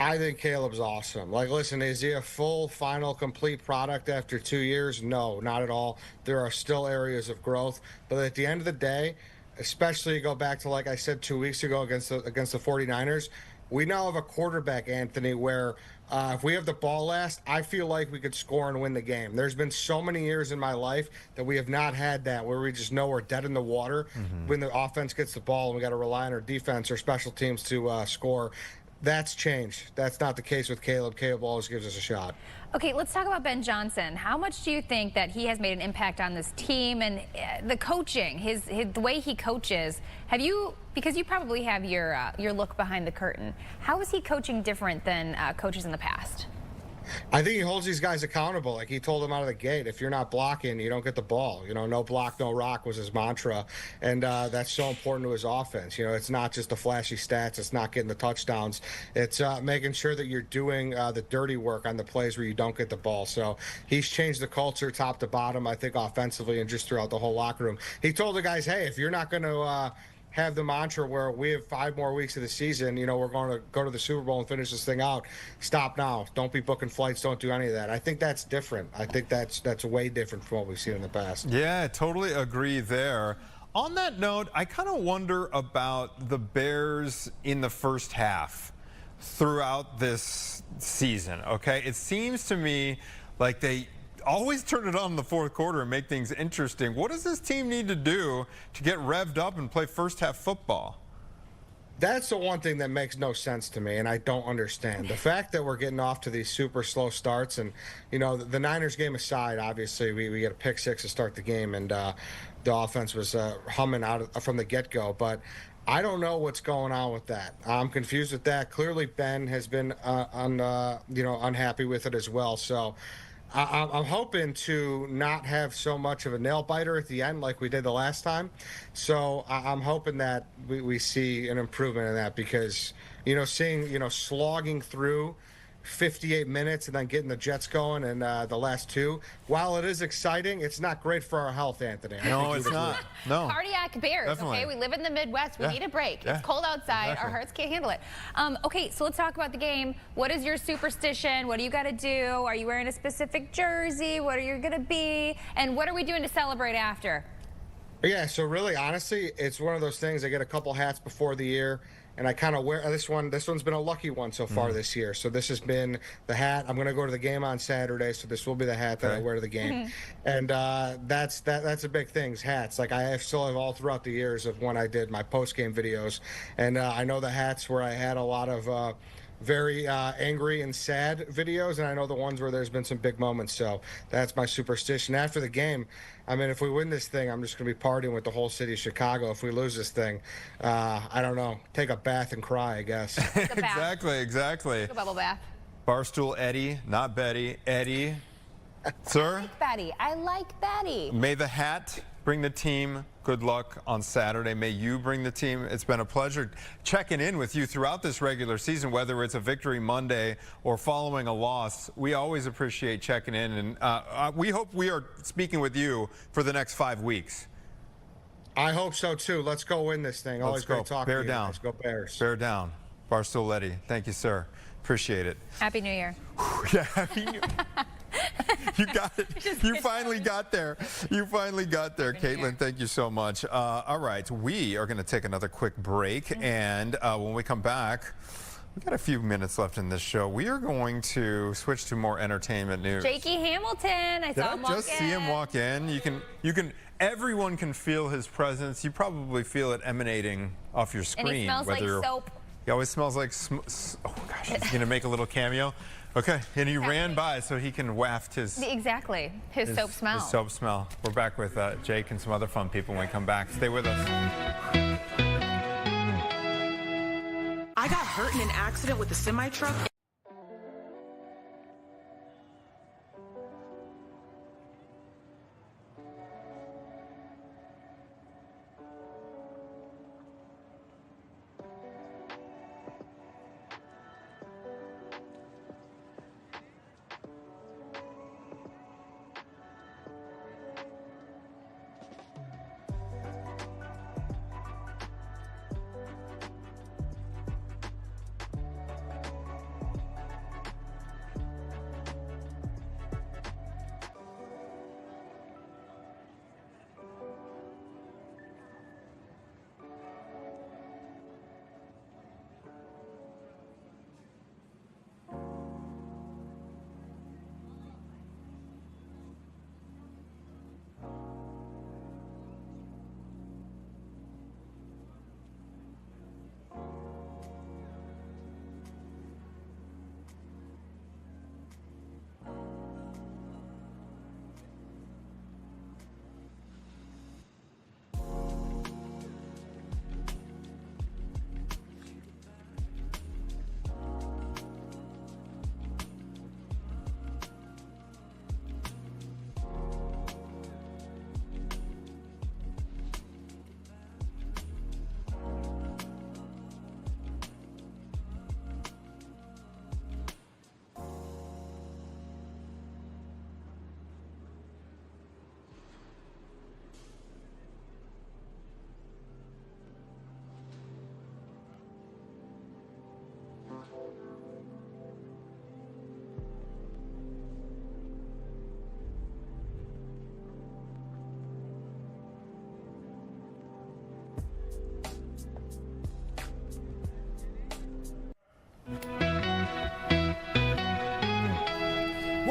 I think Caleb's awesome. Like, listen, is he a full, final, complete product after 2 years? No, not at all. There are still areas of growth. But at the end of the day, especially you go back to, like I said 2 weeks ago against the 49ers, we now have a quarterback, Anthony, where if we have the ball last, I feel like we could score and win the game. There's been so many years in my life that we have not had that, where we just know we're dead in the water when the offense gets the ball and we got to rely on our defense or special teams to score. That's changed. That's not the case with Caleb. Caleb always gives us a shot. Okay, let's talk about Ben Johnson. How much do you think that he has made an impact on this team and the coaching, the way he coaches? Have you, because you probably have your look behind the curtain, how is he coaching different than coaches in the past? I think he holds these guys accountable. Like, he told them out of the gate, if you're not blocking, you don't get the ball. No block, no rock was his mantra. And that's so important to his offense. It's not just the flashy stats. It's not getting the touchdowns. It's making sure that you're doing the dirty work on the plays where you don't get the ball. So he's changed the culture top to bottom, I think, offensively and just throughout the whole locker room. He told the guys, hey, if you're not going to have the mantra where we have 5 more weeks of the season, we're going to go to the Super Bowl and finish this thing out, stop now. Don't be booking flights. Don't do any of that. I think that's different. I think that's way different from what we've seen in the past. Yeah, I totally agree there. On that note, I kind of wonder about the Bears in the first half. throughout this season, okay? It seems to me like they always turn it on in the fourth quarter and make things interesting. What does this team need to do to get revved up and play first half football? That's the one thing that makes no sense to me, and I don't understand. The fact that we're getting off to these super slow starts, and, you know, the Niners game aside, obviously, we get a pick six to start the game, and the offense was humming from the get-go. But I don't know what's going on with that. I'm confused with that. Clearly, Ben has been, unhappy with it as well. So I'm hoping to not have so much of a nail biter at the end like we did the last time. So I'm hoping that we see an improvement in that, because, seeing, slogging through 58 minutes and then getting the Jets going and the last two, while it is exciting, it's not great for our health, Anthony. No, it's not. No. Cardiac bears, Definitely. okay? We live in the Midwest. We need a break. It's cold outside. Exactly. Our hearts can't handle it. Okay, so let's talk about the game. What is your superstition? What do you got to do? Are you wearing a specific jersey? What are you going to be? And what are we doing to celebrate after? Yeah, so really, honestly, it's one of those things. I get a couple hats before the year, and I kind of wear this one. This one's been a lucky one so far this year. So this has been the hat. I'm going to go to the game on Saturday, so this will be the hat that I wear to the game. And that's a big thing, hats. Like I still have all throughout the years of when I did my post-game videos. And I know the hats where I had a lot of very angry and sad videos, and I know the ones where there's been some big moments. So that's my superstition. After the game, I mean, if we win this thing, I'm just going to be partying with the whole city of Chicago. If we lose this thing, I don't know, take a bath and cry, I guess. Exactly. Take a bubble bath. Barstool Eddie, not Betty. Eddie, sir? Betty. I like Betty. May the hat bring the team good luck on Saturday. May you bring the team. It's been a pleasure checking in with you throughout this regular season, whether it's a victory Monday or following a loss. We always appreciate checking in, and we hope we are speaking with you for the next 5 weeks. I hope so, too. Let's go win this thing. Always great talking to you. Bear down. Let's go Bears. Bear down. Barstool Eddie. Thank you, sir. Appreciate it. Happy New Year. Yeah, Happy New You got it. You finally got there. You finally got there, Caitlin. Thank you so much. All right, we are going to take another quick break, and when we come back, we've got a few minutes left in this show. We are going to switch to more entertainment news. Jakey Hamilton. I saw him walk in. Just see him walk in. You can. Everyone can feel his presence. You probably feel it emanating off your screen. And he smells like soap. He always smells like. Oh gosh, he's going to make a little cameo. Okay, and he ran by so he can waft his soap smell. His soap smell. We're back with Jake and some other fun people when we come back. Stay with us. I got hurt in an accident with a semi-truck.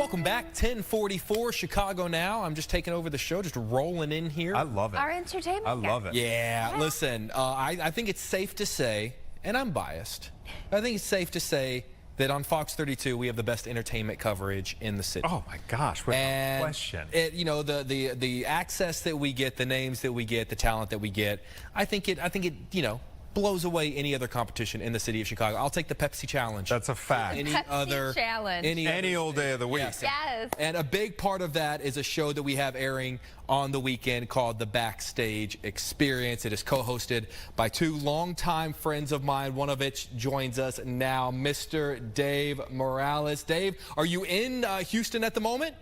welcome back. 1044 Chicago Now. I'm just taking over the show, just rolling in here. I love it. Our entertainment I love guy. it. Yeah, listen, I think it's safe to say, and I'm biased, I think it's safe to say that on Fox 32 we have the best entertainment coverage in the city. Oh my gosh, what a question. You know, the access that we get, the names that we get, the talent that we get, I think it you know, blows away any other competition in the city of Chicago. I'll take the Pepsi Challenge. That's a fact. Any Pepsi other Challenge. Any old day of the week. Yes. Yes. And a big part of that is a show that we have airing on the weekend called The Backstage Experience. It is co-hosted by two longtime friends of mine, one of which joins us now, Mr. Dave Morales. Dave, are you in Houston at the moment?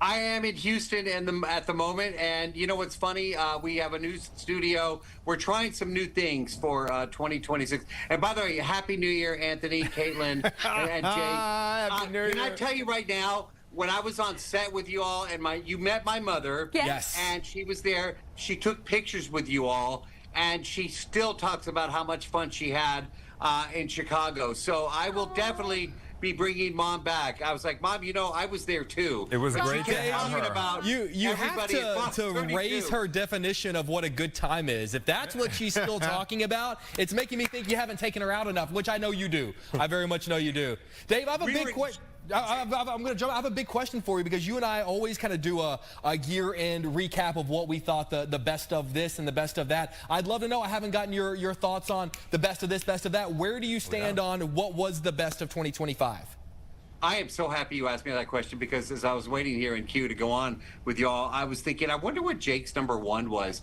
I am in Houston at the moment, and you know what's funny? We have a new studio. We're trying some new things for 2026. And by the way, Happy New Year, Anthony, Caitlin, and Jake. Happy New Can I Year. tell you right now, when I was on set with you all, and you met my mother, Yes. and she was there. She took pictures with you all, and she still talks about how much fun she had in Chicago. So I will definitely be bringing Mom back. I was like, Mom, you know, I was there too. It was But she great to kept have talking her. about You have everybody at Fox to 32. raise her definition of what a good time is. If that's what she's still talking about, it's making me think you haven't taken her out enough, which I know you do. I very much know you do. Dave, I have a big question. I'm going to jump. I have a big question for you because you and I always kind of do a year-end recap of what we thought the best of this and the best of that. I'd love to know. I haven't gotten your thoughts on the best of this, best of that. Where do you stand on what was the best of 2025? I am so happy you asked me that question because as I was waiting here in queue to go on with y'all, I was thinking, I wonder what Jake's number one was.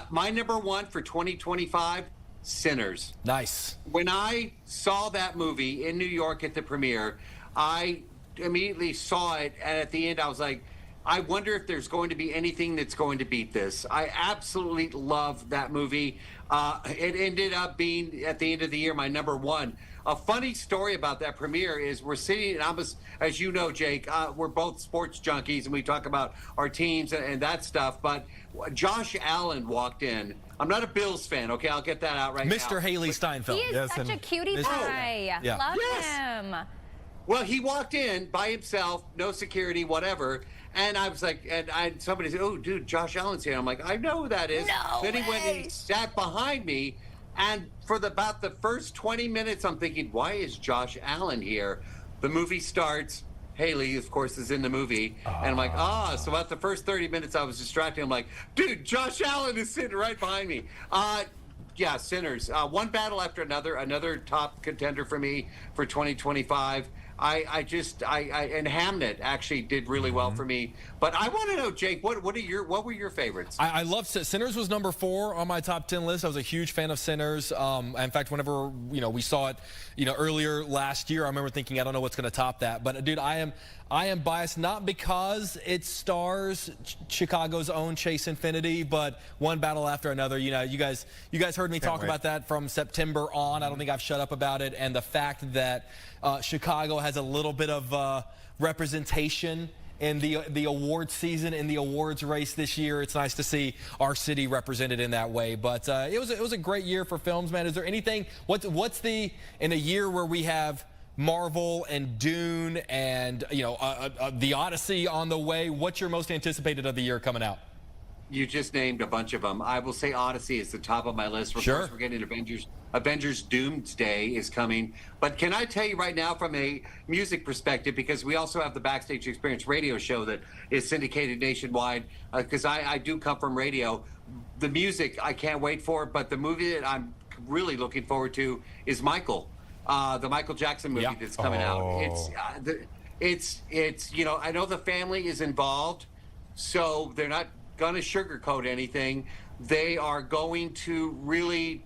My number one for 2025, Sinners. Nice. When I saw that movie in New York at the premiere, I immediately saw it, and at the end I was like, I wonder if there's going to be anything that's going to beat this. I absolutely love that movie. It ended up being, at the end of the year, my number one. A funny story about that premiere is we're sitting, and as you know, Jake, we're both sports junkies, and we talk about our teams and that stuff, but Josh Allen walked in. I'm not a Bills fan, okay? I'll get that out right now. Mr. Haley Steinfeld. He is Yes, such a and cutie Mr. pie. Yeah. Love Yes. him. Well, he walked in by himself, no security, whatever. And I was like, somebody said, "Oh, dude, Josh Allen's here." I'm like, I know who that is. No Then he went and way. he sat behind me. And for about the first 20 minutes, I'm thinking, why is Josh Allen here? The movie starts. Haley, of course, is in the movie. And I'm like, so about the first 30 minutes, I was distracted. I'm like, dude, Josh Allen is sitting right behind me. Yeah, Sinners. One battle after another top contender for me for 2025. And Hamnet actually did really well for me. But I want to know, Jake, what were your favorites? I love Sinners. Was number 4 on my top 10 list. I was a huge fan of Sinners. In fact, whenever we saw it, earlier last year, I remember thinking, I don't know what's going to top that. But dude, I am biased not because it stars Chicago's own Chase Infinity, but one battle after another. You guys heard me talk about that from September on. I don't think I've shut up about it. And the fact that Chicago has a little bit of representation in the awards season, in the awards race this year. It's nice to see our city represented in that way. But it was a great year for films, man. Is there anything? In a year where we have Marvel and Dune and the Odyssey on the way, what's your most anticipated of the year coming out? You just named a bunch of them. I will say Odyssey is the top of my list. Of course, we're getting Avengers Doomsday is coming. But can I tell you right now from a music perspective, because we also have the Backstage Experience radio show that is syndicated nationwide, because I do come from radio. The music, I can't wait for it, but the movie that I'm really looking forward to is Michael, the Michael Jackson movie that's coming out. It's I know the family is involved, so they're not going to sugarcoat anything. They are going to really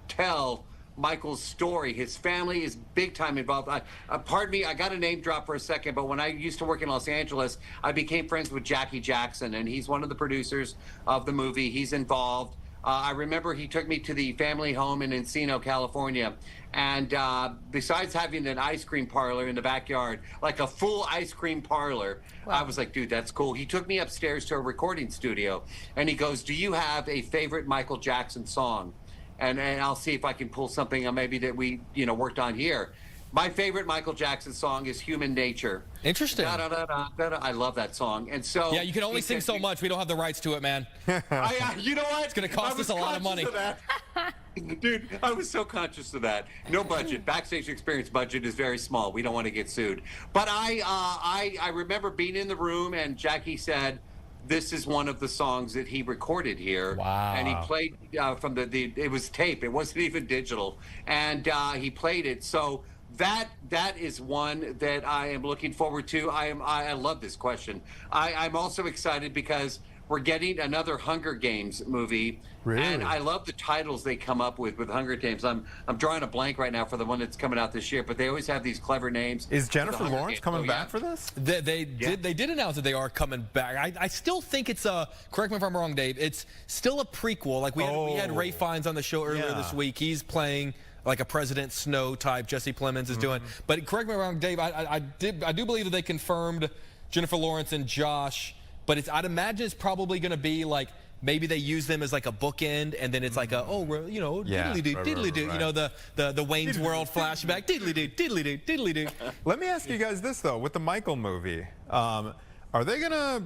tell Michael's story. His family is big time involved. Pardon me, I got a name drop for a second, but when I used to work in Los Angeles, I became friends with Jackie Jackson, and he's one of the producers of the movie. He's involved. I remember he took me to the family home in Encino, California. And besides having an ice cream parlor in the backyard, like a full ice cream parlor, I was like, dude, that's cool. He took me upstairs to a recording studio, and he goes, do you have a favorite Michael Jackson song? And I'll see if I can pull something maybe that we, worked on here. My favorite Michael Jackson song is Human Nature. Interesting. Da, da, da, da, da, da. I love that song. And so yeah, you can only sing so much. We don't have the rights to it, man. You know what? It's going to cost us a lot of money. Dude, I was so conscious of that. No budget. Backstage Experience budget is very small. We don't want to get sued. But I remember being in the room and Jackie said, this is one of the songs that he recorded here. Wow. And he played from it was tape. It wasn't even digital. And he played it. So that is one that I am looking forward to. I love this question. I'm also excited because we're getting another Hunger Games movie. Really? And I love the titles they come up with Hunger Games. I'm drawing a blank right now for the one that's coming out this year, but they always have these clever names. Is Jennifer Lawrence coming back for this? They did announce that they are coming back. I still think it's correct me if I'm wrong, Dave, it's still a prequel. Like we had Ray Fiennes on the show earlier this week. He's playing like a President Snow type, Jesse Plemons is doing. But correct me if I'm wrong, Dave, I do believe that they confirmed Jennifer Lawrence and Josh, but I'd imagine it's probably going to be like maybe they use them as like a bookend, and then it's like a diddly-doo, diddly-doo, you know, the Wayne's World flashback, diddly-doo, diddly-doo, diddly-doo. Let me ask you guys this though, with the Michael movie, are they gonna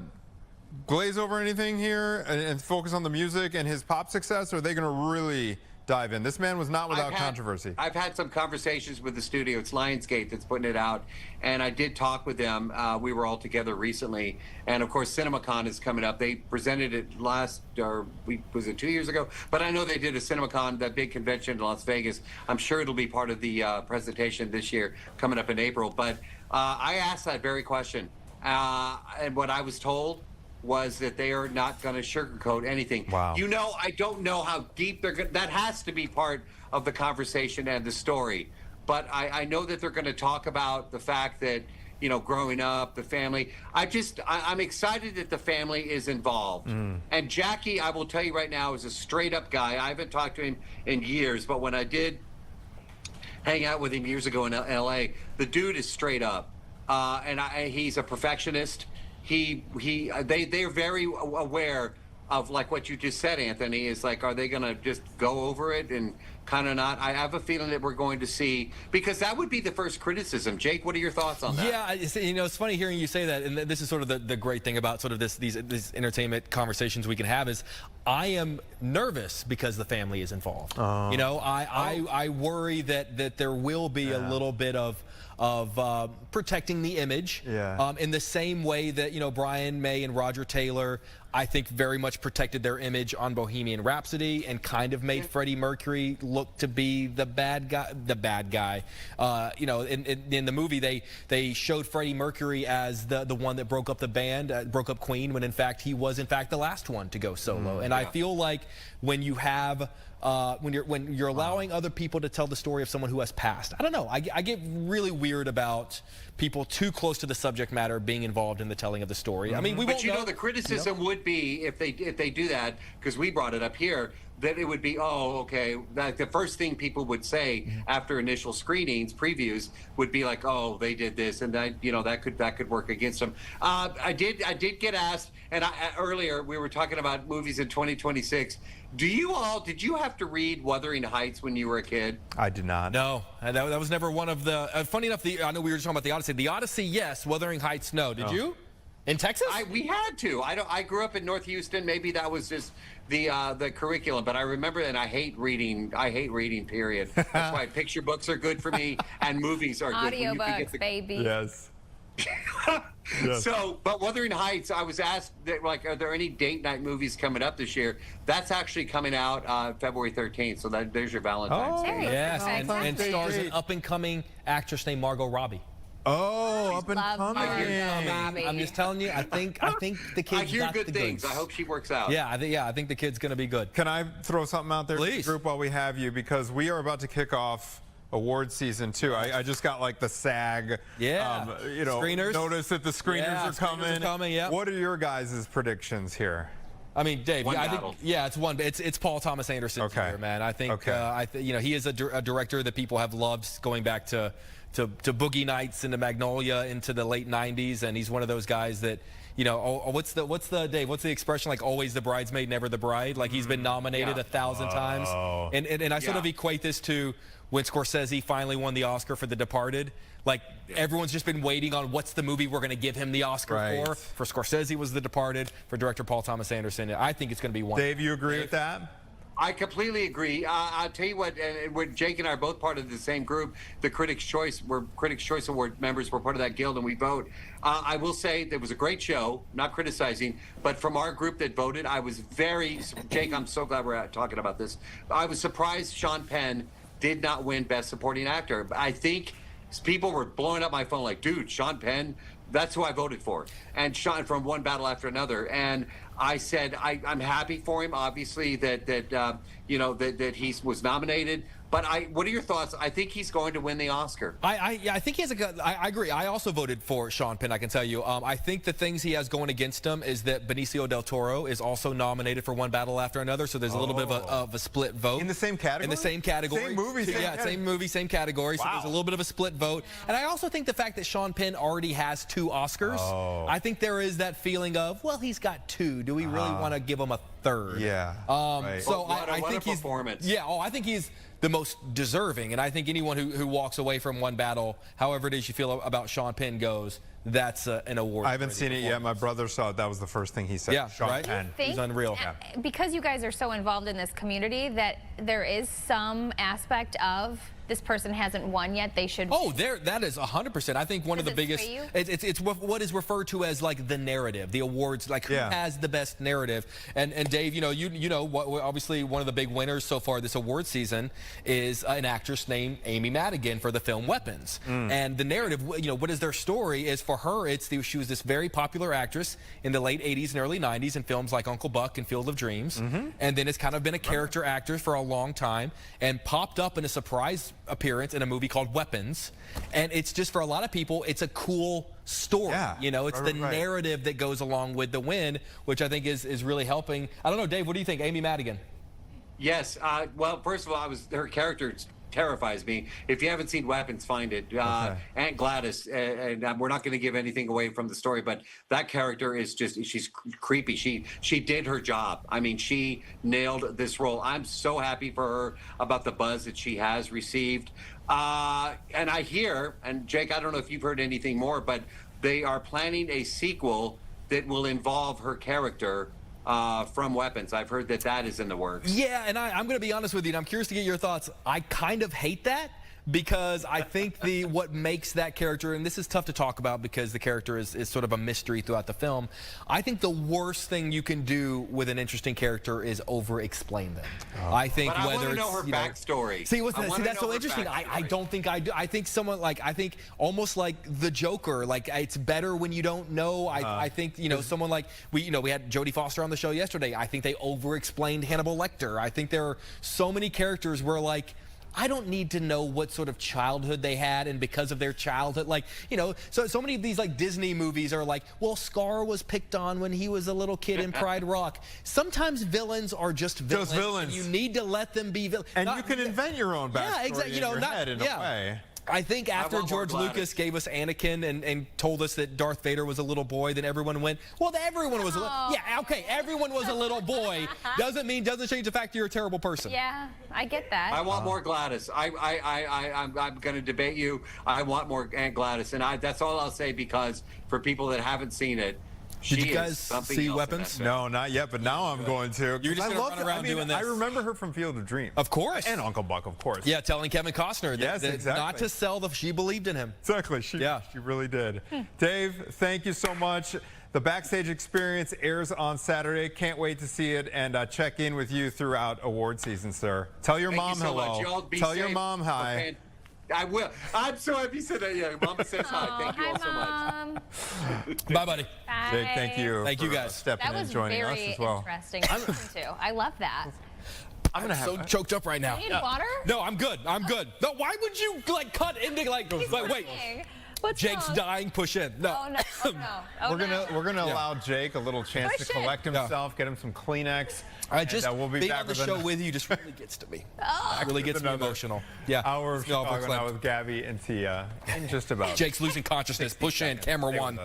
glaze over anything here and focus on the music and his pop success, or are they gonna really dive in? This man was not without controversy. I've had some conversations with the studio. It's Lionsgate that's putting it out, and I did talk with them. We were all together recently, and of course CinemaCon is coming up. They presented it was it 2 years ago? But I know they did a CinemaCon, that big convention in Las Vegas. I'm sure it'll be part of the presentation this year, coming up in April. But I asked that very question, and what I was told was that they are not going to sugarcoat anything. Wow. You know, I don't know how deep they're going to, that has to be part of the conversation and the story. But I know that they're going to talk about the fact that, you know, growing up, the family. I'm excited that the family is involved. And Jackie, I will tell you right now, is a straight up guy. I haven't talked to him in years, but when I did hang out with him years ago in LA, the dude is straight up. And he's a perfectionist. They're very aware of like what you just said, Anthony, is like, are they going to just go over it and kind of not? I have a feeling that we're going to see, because that would be the first criticism. Jake, what are your thoughts on that? Yeah, you know, it's funny hearing you say that, and this is sort of the great thing about sort of these entertainment conversations we can have is I am nervous because the family is involved. You know, I worry that there will be a little bit of protecting the image in the same way that, you know, Brian May and Roger Taylor, I think, very much protected their image on Bohemian Rhapsody and kind of made Freddie Mercury look to be the bad guy. You know, in the movie, they showed Freddie Mercury as the one that broke up the band, broke up Queen, when in fact he was in fact the last one to go solo. And I feel like when you have when you're allowing other people to tell the story of someone who has passed, I don't know, I get really weird about people too close to the subject matter being involved in the telling of the story. I mean, we won't know. The criticism would be if they do that, because we brought it up here, that it would be, oh, okay, that the first thing people would say after initial screenings, previews, would be like, oh, they did this, and that, you know, that could work against them. I did get asked, and earlier we were talking about movies in 2026. Did you have to read Wuthering Heights when you were a kid? I did not. No, that was never one of the. Funny enough, I know we were just talking about the Odyssey. The Odyssey, yes. Wuthering Heights, no. Did you? In Texas? We had to. I grew up in North Houston. Maybe that was just the curriculum. But I remember, and I hate reading. Period. That's why picture books are good for me, and movies are good. Audiobooks, baby. Yes. So, but Wuthering Heights, I was asked, like, are there any date night movies coming up this year? That's actually coming out February 13th. So there's your Valentine's Day. Yes, and stars an up-and-coming actress named Margot Robbie. Oh, up and coming. I'm just telling you, I think the kid's I hear got good the things. goods. I hope she works out. Yeah, I think the kid's going to be good. Can I throw something out there to the Please. group while we have you? Because we are about to kick off award season 2. I just got like the SAG, you know, screeners. Notice that the screeners are coming. Screeners are coming, yeah. What are your guys' predictions here? I mean, Dave, One I battle. think, it's Paul Thomas Anderson here, man. I think, you know, he is a director that people have loved going back to Boogie Nights and to Magnolia into the late 90s, and he's one of those guys that, what's the Dave? What's the expression, like always the bridesmaid, never the bride? Like he's been nominated 1,000 times, and I sort of equate this to when Scorsese finally won the Oscar for The Departed. Like everyone's just been waiting on what's the movie we're going to give him the Oscar for. For Scorsese was The Departed. For director Paul Thomas Anderson, I think it's going to be one. Dave, you agree with that? I completely agree. I'll tell you what, and Jake and I are both part of the same group, the Critics' Choice. We're Critics' Choice Award members. We're part of that guild, and we vote. I will say it was a great show, not criticizing, but from our group that voted, I was Jake, I'm so glad we're talking about this. I was surprised Sean Penn did not win Best Supporting Actor. I think people were blowing up my phone like, dude, Sean Penn, that's who I voted for. And Sean from One Battle After Another. And I said, I'm happy for him, obviously, that he was nominated. But what are your thoughts? I think he's going to win the Oscar. I think he has I agree. I also voted for Sean Penn, I can tell you. I think the things he has going against him is that Benicio del Toro is also nominated for One Battle After Another, so there's a little bit of a split vote. In the same category? In the same category. Same movie, same movie, same category, so there's a little bit of a split vote. And I also think the fact that Sean Penn already has 2 Oscars, I think there is that feeling of, well, he's got 2. Do we really want to give him a 3rd? Yeah. So I think he's performance. Yeah, I think he's the most deserving, and I think anyone who walks away from One Battle, however it is you feel about Sean Penn goes, that's an award. I haven't seen it yet. My brother saw it. That was the first thing he said. Yeah, Sean Penn. He's unreal. Because you guys are so involved in this community, that there is some aspect of this person hasn't won yet, they should. Oh, that is 100%. I think one of the biggest. It's what is referred to as like the narrative, the awards, like who has the best narrative. And Dave, obviously one of the big winners so far this award season is an actress named Amy Madigan for the film Weapons. And the narrative, what is their story? Is for her, she was this very popular actress in the late 80s and early 90s in films like Uncle Buck and Field of Dreams, and then it's kind of been a character actor for a long time, and popped up in a surprise appearance in a movie called Weapons, and it's just, for a lot of people, it's a cool story. It's the narrative that goes along with the win, which I think is really helping. I don't know, Dave, what do you think? Amy Madigan. Yes. Well, first of all, her character terrifies me. If you haven't seen Weapons, find it. Aunt Gladys, and we're not going to give anything away from the story, but that character is she's creepy. She did her job. I mean, she nailed this role. I'm so happy for her about the buzz that she has received. And I hear, and Jake, I don't know if you've heard anything more, but they are planning a sequel that will involve her character from Weapons. I've heard that is in the works. Yeah, and I'm going to be honest with you, and I'm curious to get your thoughts. I kind of hate that, because I think what makes that character, and this is tough to talk about because the character is sort of a mystery throughout the film. I think the worst thing you can do with an interesting character is over-explain them. I think but whether I want to know her backstory. See, that's so interesting. I don't think I do. I think I think almost like the Joker. Like, it's better when you don't know. I think someone like we had Jodie Foster on the show yesterday. I think they over-explained Hannibal Lecter. I think there are so many characters where, like, I don't need to know what sort of childhood they had, and because of their childhood, so many of these like Disney movies are like, well, Scar was picked on when he was a little kid in Pride Rock. Sometimes villains are just villains. Just villains. And you need to let them be villains. And you can invent your own backstory in your head in a way. I think after George Lucas gave us Anakin and told us that Darth Vader was a little boy, then everyone went, well, everyone was a little, everyone was a little boy. Doesn't change the fact you're a terrible person. Yeah, I get that. I want more Gladys. I'm going to debate you. I want more Aunt Gladys, and that's all I'll say, because for people that haven't seen it, did you guys see Weapons? No, not yet, but now I'm going to. You're just going to run around doing this. I remember her from Field of Dreams. Of course. And Uncle Buck, of course. Yeah, telling Kevin Costner exactly. not to sell she believed in him. Exactly. She really did. Dave, thank you so much. The Backstage Experience airs on Saturday. Can't wait to see it, and check in with you throughout award season, sir. Tell your mom hello. Tell your mom hi. Okay. I will. I'm so happy you said that. Yeah, Mama says hi. Thank you all so much. Bye, buddy. Bye. Jake, thank you. Thank you, guys. Stepping in and joining us as well. That was very interesting to listen to. I love that. I'm so choked up right now. You need water? No, I'm good. No, why would you cut into wait? What's Jake's wrong? dying. Push in. No. Oh no. Oh no. Oh, we're gonna allow Jake a little chance to collect himself, get him some Kleenex. We'll be being back on the show with you just really gets to me. It really gets me emotional. Yeah. Hour of Chicago Now with Gabby and Tia, and just about. Jake's losing consciousness. Push in. Camera 1.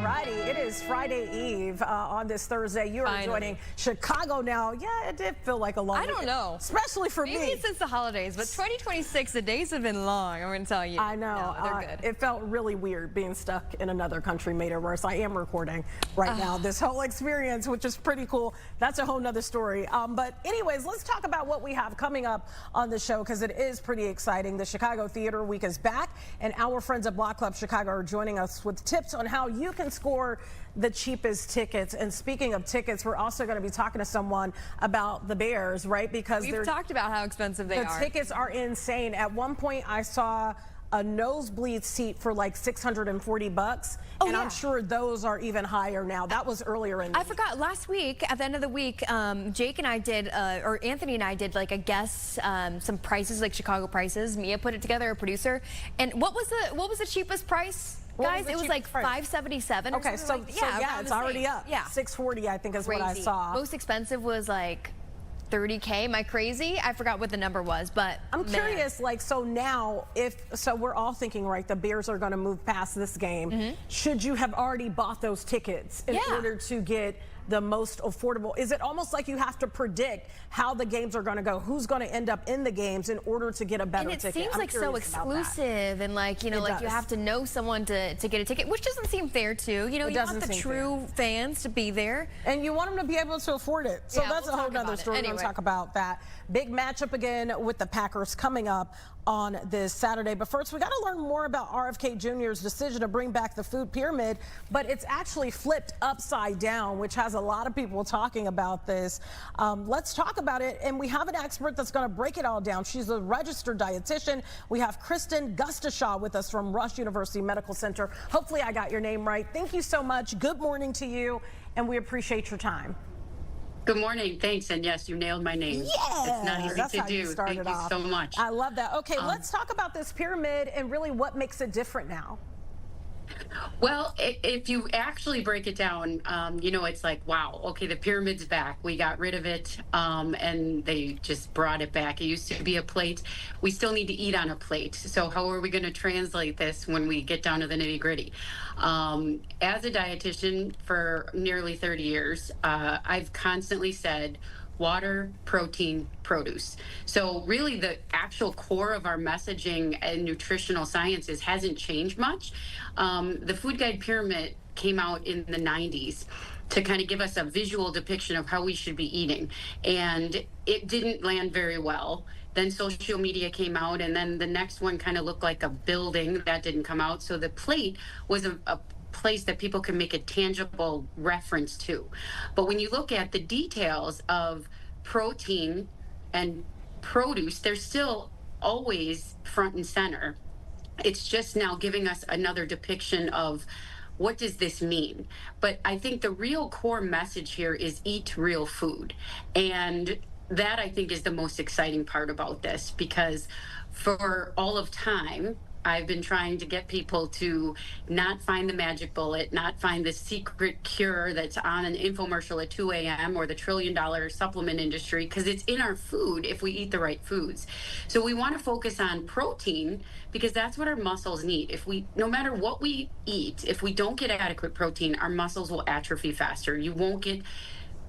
righty, it is Friday Eve on this Thursday. You are joining Chicago Now. Yeah, it did feel like a long I don't know. Especially for Maybe me. it's since the holidays, but 2026, the days have been long, I'm going to tell you. I know. No, they're good. It felt really weird being stuck in another country made it worse. I am recording right now this whole experience, which is pretty cool. That's a whole nother story. But anyways, let's talk about what we have coming up on the show because it is pretty exciting. The Chicago Theater Week is back, and our friends at Block Club Chicago are joining us with tips on how you can score the cheapest tickets. And speaking of tickets, we're also going to be talking to someone about the Bears, right? Because we've talked about how expensive they are. The tickets are insane. At one point, I saw a nosebleed seat for like $640, and I'm sure those are even higher now. That was earlier in the week. Forgot last week at the end of the week, Jake and I did, or Anthony and I did like a guess, some prices, like Chicago prices. Mia put it together, a producer. And what was the cheapest price? Guys, it was like $577. Okay, so yeah, it's already up. Yeah, $640, I think, is what I saw. Most expensive was like $30K. Am I crazy? I forgot what the number was, but I'm curious, like, so now, so we're all thinking, right, the Bears are going to move past this game. Should you have already bought those tickets in order to get the most affordable? Is it almost like you have to predict how the games are going to go, who's going to end up in the games in order to get a better ticket? And it seems like so exclusive, and like, you know, like you have to know someone to get a ticket, which doesn't seem fair too. You know, you want the true fans to be there. And you want them to be able to afford it. So that's a whole nother story. Anyway. We're going to talk about that. Big matchup again with the Packers coming up on this Saturday. But first, we got to learn more about RFK Jr.'s decision to bring back the food pyramid, but it's actually flipped upside down, which has a lot of people talking about this. Let's talk about it, and we have an expert that's going to break it all down. She's a registered dietitian. We have Kristen Gustashaw with us from Rush University Medical Center. Hopefully I got your name right. Thank you so much. Good morning to you, and we appreciate your time. Good morning. Thanks. And yes, you nailed my name. Yeah, it's not easy to do. Thank you so much. I love that. Okay, let's talk about this pyramid and really what makes it different now. Well, if you actually break it down, you know, it's like, wow, okay, the pyramid's back. We got rid of it, and they just brought it back. It used to be a plate. We still need to eat on a plate. So how are we going to translate this when we get down to the nitty gritty? As a dietitian for nearly 30 years, I've constantly said, water, protein, produce. So really the actual core of our messaging and nutritional sciences hasn't changed much. The Food Guide Pyramid came out in the 90s to kind of give us a visual depiction of how we should be eating. And it didn't land very well. Then social media came out, and then the next one kind of looked like a building. That didn't come out. So the plate was a place that people can make a tangible reference to. But when you look at the details of protein and produce, they're still always front and center. It's just now giving us another depiction of what does this mean? But I think the real core message here is eat real food. And that, I think, is the most exciting part about this, because for all of time, I've been trying to get people to not find the magic bullet, not find the secret cure that's on an infomercial at 2 a.m. or the $1 trillion supplement industry, because it's in our food if we eat the right foods. So we want to focus on protein because that's what our muscles need. No matter what we eat, if we don't get adequate protein, our muscles will atrophy faster. You won't get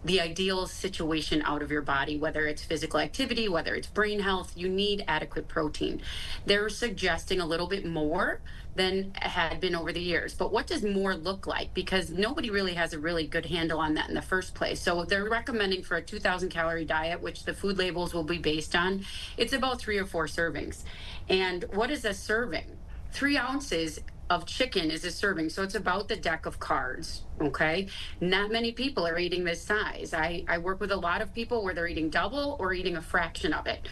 the ideal situation out of your body, whether it's physical activity, whether it's brain health. You need adequate protein. They're suggesting a little bit more than had been over the years. But what does more look like? Because nobody really has a really good handle on that in the first place. So they're recommending for a 2,000 calorie diet, which the food labels will be based on, it's about 3 or 4 servings. And what is a serving? 3 ounces of chicken is a serving. So it's about the deck of cards, okay? Not many people are eating this size. I work with a lot of people where they're eating double or eating a fraction of it.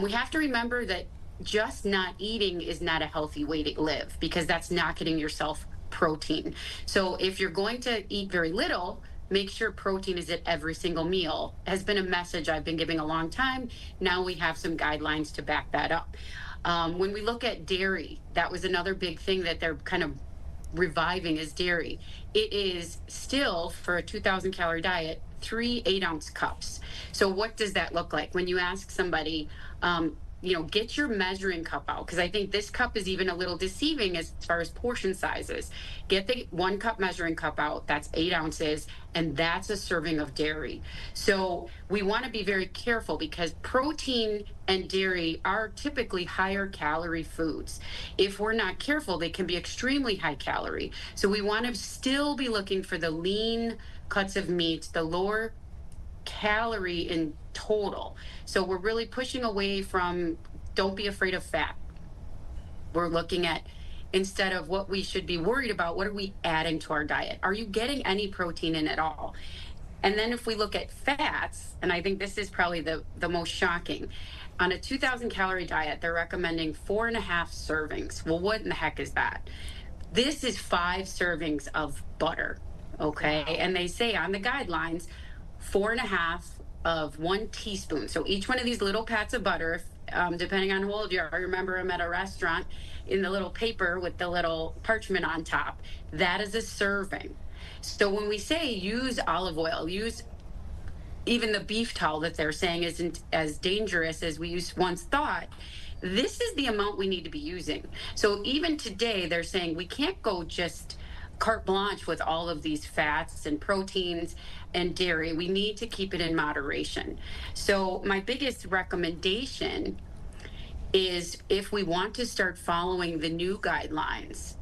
We have to remember that just not eating is not a healthy way to live, because that's not getting yourself protein. So if you're going to eat very little, make sure protein is at every single meal. Has been a message I've been giving a long time. Now we have some guidelines to back that up. When we look at dairy, that was another big thing that they're kind of reviving is dairy. It is still, for a 2,000 calorie diet, 3 8-ounce cups. So what does that look like? When you ask somebody, get your measuring cup out, because I think this cup is even a little deceiving as far as portion sizes. Get the 1 cup measuring cup out, that's 8 ounces, and that's a serving of dairy. So we want to be very careful because protein and dairy are typically higher calorie foods. If we're not careful, they can be extremely high calorie. So we want to still be looking for the lean cuts of meat, the lower calorie in total. So we're really pushing away from, don't be afraid of fat. We're looking at, instead of what we should be worried about, what are we adding to our diet? Are you getting any protein in at all? And then if we look at fats, and I think this is probably the most shocking, on a 2,000 calorie diet, they're recommending 4.5 servings. Well, what in the heck is that? This is 5 servings of butter, okay? Wow. And they say on the guidelines, 4.5 of 1 teaspoon. So each one of these little pats of butter, depending on how old you are, I remember them at a restaurant in the little paper with the little parchment on top. That is a serving. So when we say use olive oil, use even the beef towel that they're saying isn't as dangerous as we once thought, this is the amount we need to be using. So even today, they're saying we can't go just carte blanche with all of these fats and proteins and dairy. We need to keep it in moderation. So my biggest recommendation is, if we want to start following the new guidelines,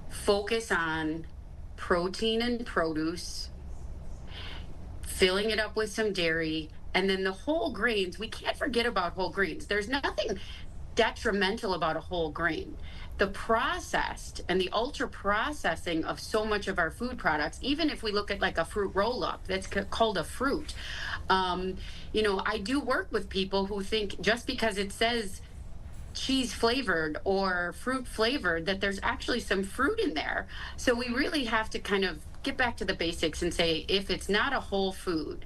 focus on protein and produce, filling it up with some dairy, and then the whole grains. We can't forget about whole grains. There's nothing detrimental about a whole grain. The processed and the ultra processing of so much of our food products, even if we look at like a fruit roll up that's called a fruit, I do work with people who think just because it says cheese flavored or fruit flavored that there's actually some fruit in there. So we really have to kind of get back to the basics and say, if it's not a whole food,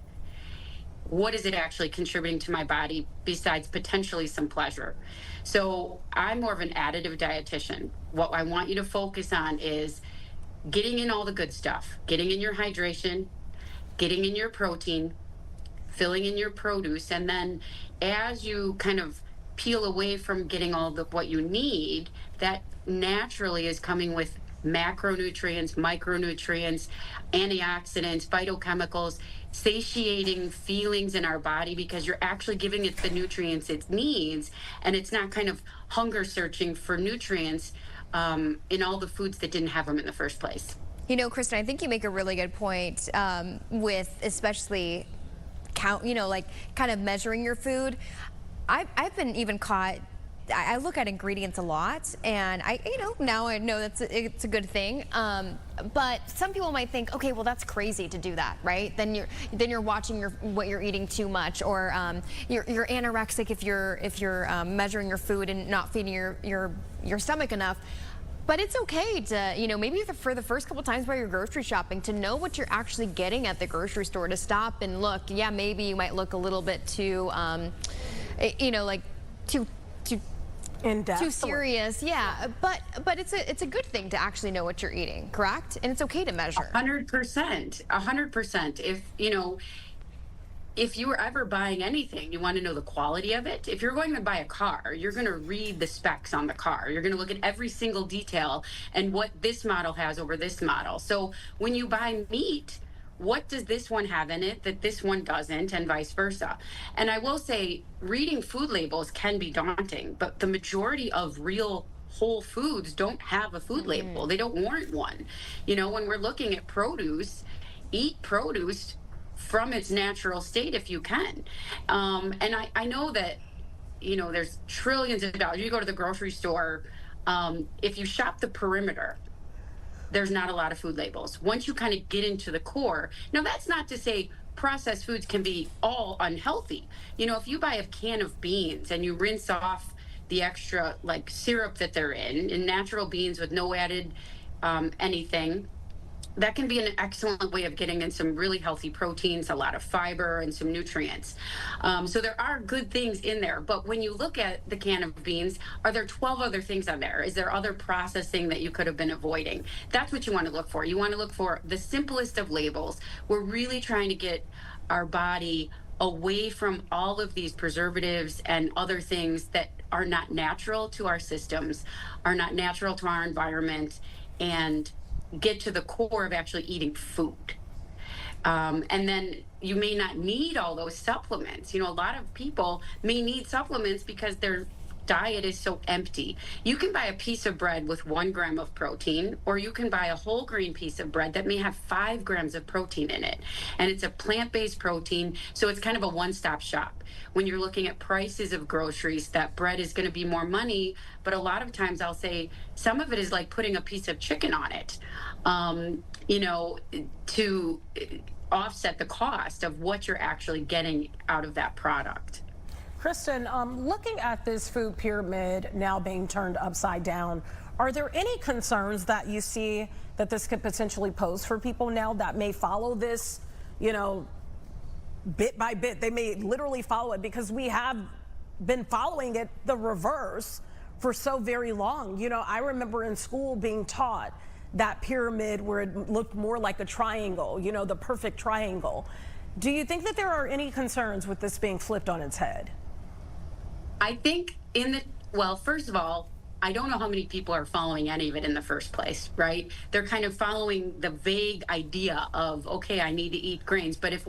what is it actually contributing to my body besides potentially some pleasure? So I'm more of an additive dietitian. What I want you to focus on is getting in all the good stuff, getting in your hydration, getting in your protein, filling in your produce, and then as you kind of peel away from getting all what you need, that naturally is coming with macronutrients, micronutrients, antioxidants, phytochemicals, satiating feelings in our body, because you're actually giving it the nutrients it needs, and it's not kind of hunger searching for nutrients in all the foods that didn't have them in the first place. Kristen, I think you make a really good point with especially kind of measuring your food. I've been even caught. I look at ingredients a lot, and now I know it's a good thing. But some people might think, okay, well, that's crazy to do that, right? Then you're watching what you're eating too much, or you're anorexic if you're measuring your food and not feeding your stomach enough. But it's okay to, maybe for the first couple times while you're grocery shopping, to know what you're actually getting at the grocery store, to stop and look. Yeah, maybe you might look a little bit too, too in-depth, too serious. Yeah, but it's a good thing to actually know what you're eating, correct? And it's okay to measure. 100%. 100%. If you were ever buying anything, you want to know the quality of it. If you're going to buy a car, you're going to read the specs on the car. You're going to look at every single detail and what this model has over this model. So when you buy meat, what does this one have in it that this one doesn't, and vice versa? And I will say, reading food labels can be daunting, but the majority of real whole foods don't have a food label. They don't warrant one. When we're looking at produce, eat produce from its natural state if you can. And I know that, there's trillions of dollars. You go to the grocery store, if you shop the perimeter, there's not a lot of food labels. Once you kind of get into the core, now that's not to say processed foods can be all unhealthy. If you buy a can of beans and you rinse off the extra syrup that they're in natural beans with no added anything, that can be an excellent way of getting in some really healthy proteins, a lot of fiber, and some nutrients. So there are good things in there. But when you look at the can of beans, are there 12 other things on there? Is there other processing that you could have been avoiding? That's what you want to look for. You want to look for the simplest of labels. We're really trying to get our body away from all of these preservatives and other things that are not natural to our systems, are not natural to our environment, and get to the core of actually eating food. And then you may not need all those supplements. You know, a lot of people may need supplements because their diet is so empty. You can buy a piece of bread with 1 gram of protein, or you can buy a whole grain piece of bread that may have 5 grams of protein in it. And it's a plant-based protein, so it's kind of a one-stop shop. When you're looking at prices of groceries, that bread is going to be more money, but a lot of times I'll say some of it is like putting a piece of chicken on it, you know, to offset the cost of what you're actually getting out of that product. Kristen, looking at this food pyramid now being turned upside down, are there any concerns that you see that this could potentially pose for people now that may follow this, you know, bit by bit? They may literally follow it, because we have been following it the reverse for so very long. You know, I remember in school being taught that pyramid where it looked more like a triangle, you know, the perfect triangle. Do you think that there are any concerns with this being flipped on its head? I think well, first of all, I don't know how many people are following any of it in the first place, right? They're kind of following the vague idea of, okay, I need to eat grains. But if